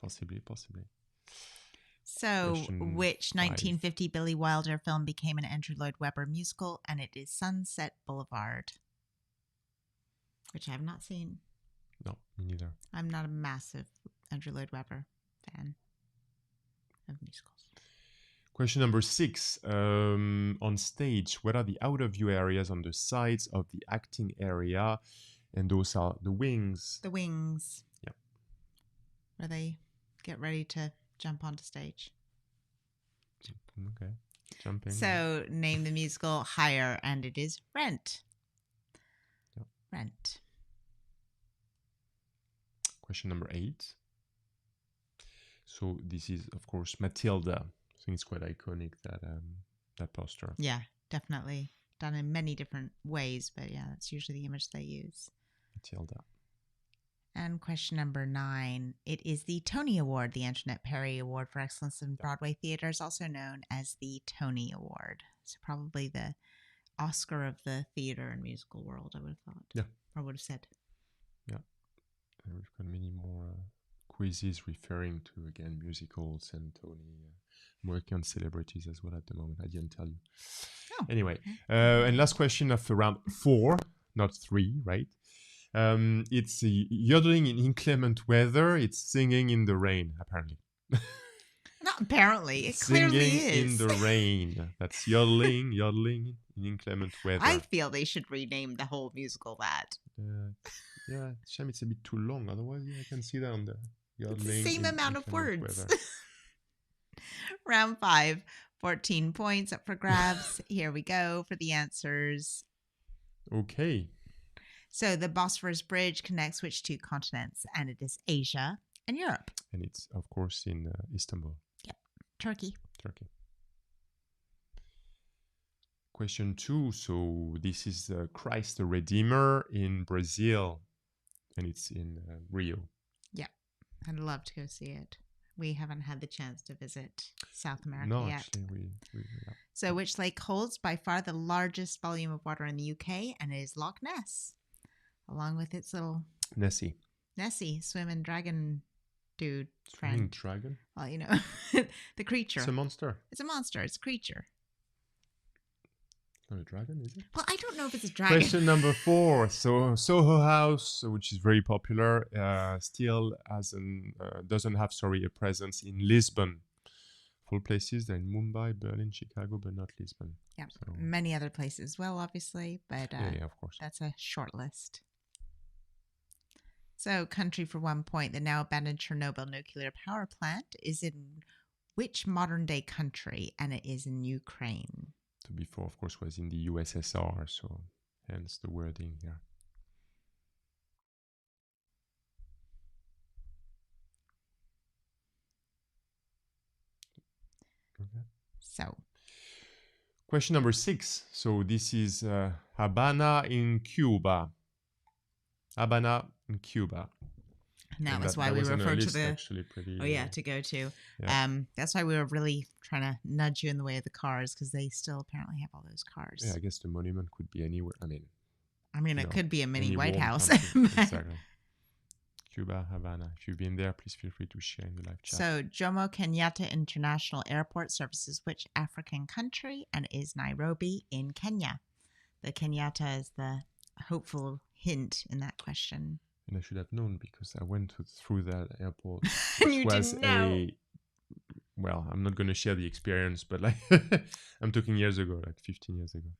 Possibly. So, Question which 5. 1950 Billy Wilder film became an Andrew Lloyd Webber musical? And it is Sunset Boulevard, which I have not seen. No, me neither. I'm not a massive Andrew Lloyd Webber fan of musicals. Question number 6. On stage, what are the out-of-view areas on the sides of the acting area? And those are the wings. The wings. Yeah. Where they get ready to jump onto stage. Okay. Jumping. So, name the musical Higher, and it is Rent. Yep. Rent. Question number 8. So this is, of course, Matilda. I think it's quite iconic, that poster. Yeah, definitely. Done in many different ways, but yeah, that's usually the image they use. Matilda. And question number 9. It is the Tony Award, the Antoinette Perry Award for Excellence in Broadway Theater, is also known as the Tony Award. So probably the Oscar of the theater and musical world, I would have thought. Yeah. Or would have said. Yeah. And we've got many more quizzes referring to, again, musicals and Tony. I'm working on celebrities as well at the moment. I didn't tell you. Oh. Anyway, and last question of round 4, not 3, right? It's yodeling in inclement weather. It's singing in the rain, apparently. Not apparently. It Singing clearly is. in the rain. That's yodeling in inclement weather. I feel they should rename the whole musical that. Yeah, shame it's a bit too long. Otherwise, I can see that on the yodeling. It's the same in amount of inclement words. weather. Round 5, 14 points up for grabs. Here we go for the answers. Okay. So the Bosphorus Bridge connects which 2 continents? And it is Asia and Europe. And it's, of course, in Istanbul. Yep. Turkey. Question 2. So this is Christ the Redeemer in Brazil. And it's in Rio. Yep. I'd love to go see it. We haven't had the chance to visit South America No, yet. actually, we yeah. So which lake holds by far the largest volume of water in the UK? And it is Loch Ness, along with its little Nessie. swimming dragon dude Swimming friend. dragon? Well, you know, the creature. It's a monster. It's a monster. It's a creature. Not a dragon, is it? Well, I don't know if it's a dragon. Question number 4. So Soho House, which is very popular, still doesn't have a presence in Lisbon. Full places, they're in Mumbai, Berlin, Chicago, but not Lisbon. Yeah, so, many other places. Well, obviously, but yeah, of course. That's a short list. So, country for 1 point. The now abandoned Chernobyl nuclear power plant is in which modern day country? And it is in Ukraine. So before, of course, was in the USSR, so hence the wording here. Okay. So, question number 6. So this is Havana in Cuba. Havana in Cuba. And that was why we referred to the actually pretty, to go to. Yeah. That's why we were really trying to nudge you in the way of the cars, because they still apparently have all those cars. Yeah, I guess the monument could be anywhere. I mean, it could be a mini White House. Exactly. Cuba, Havana. If you've been there, please feel free to share in the live chat. So Jomo Kenyatta International Airport services which African country? And is Nairobi in Kenya. The Kenyatta is the hopeful hint in that question. And I should have known because I went through that airport. And you didn't know. Well, I'm not going to share the experience, but like I'm talking years ago, like 15 years ago.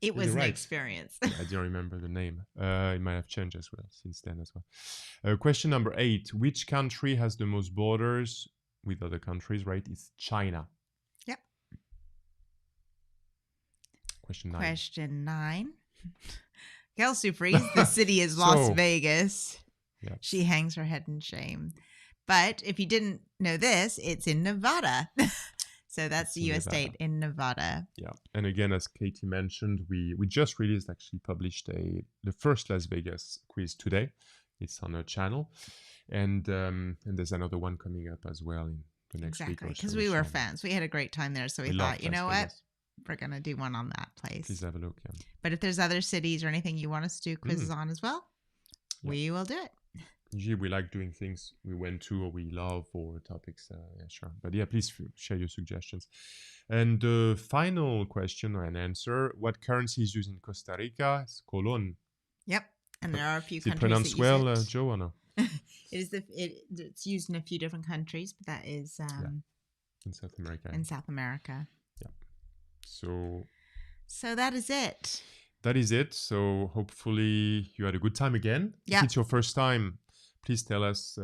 It was an experience. I don't remember the name. It might have changed as well since then as well. Question number 8. Which country has the most borders with other countries, right? It's China. Yep. Question 9. Question 9. Kelsey Freeze, the city is Las Vegas. Yeah. She hangs her head in shame. But if you didn't know this, it's in Nevada. So that's the U.S. state in Nevada. Yeah. And again, as Katie mentioned, we just published the first Las Vegas quiz today. It's on our channel. And there's another one coming up as well in the next week or so. Because we were fans. We had a great time there. So we thought, you know what? We're going to do one on that place. Please have a look. Yeah. But if there's other cities or anything you want us to do quizzes on as well, we will do it. Usually we like doing things we went to or we love or topics. Yeah, sure. But yeah, please share your suggestions. And the final question and answer: what currency is used in Costa Rica? It's colon. Yep. And there are a few Is it countries that pronounced use well, it. Joe, or no? It's used in a few different countries, but that is In South America. in South America. Yeah. So that is it. That is it. So hopefully you had a good time again. Yeah. If it's your first time, please tell us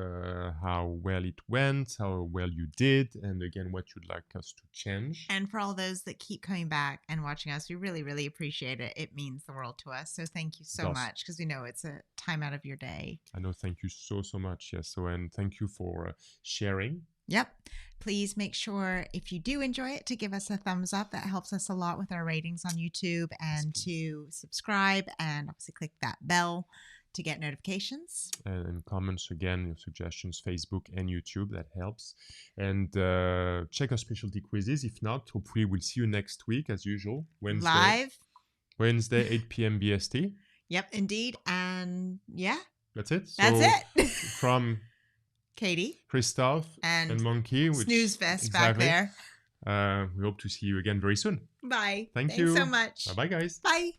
how well it went, how well you did, and again, what you'd like us to change. And for all those that keep coming back and watching us, we really, really appreciate it. It means the world to us. So thank you so much, because we know it's a time out of your day. I know. Thank you so, so much. Yes. So, and thank you for sharing. Yep. Please make sure, if you do enjoy it, to give us a thumbs up. That helps us a lot with our ratings on YouTube, and to subscribe and obviously click that bell to get notifications. And comments again, your suggestions, Facebook and YouTube, that helps. And check our specialty quizzes. If not, hopefully we'll see you next week as usual. Wednesday, 8 p.m. BST. Yep, indeed. And yeah. That's it. That's it. From Katie, Christophe, and Monkey, Snooze Fest back there. We hope to see you again very soon. Bye. Thanks so much. Bye-bye, guys. Bye.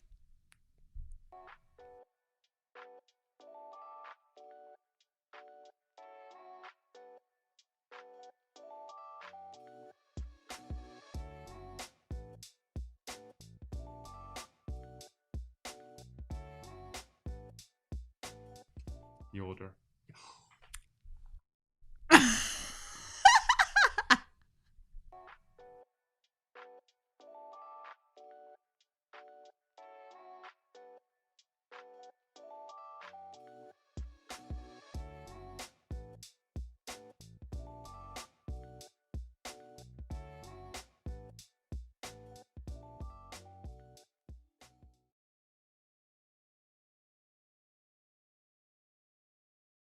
The order.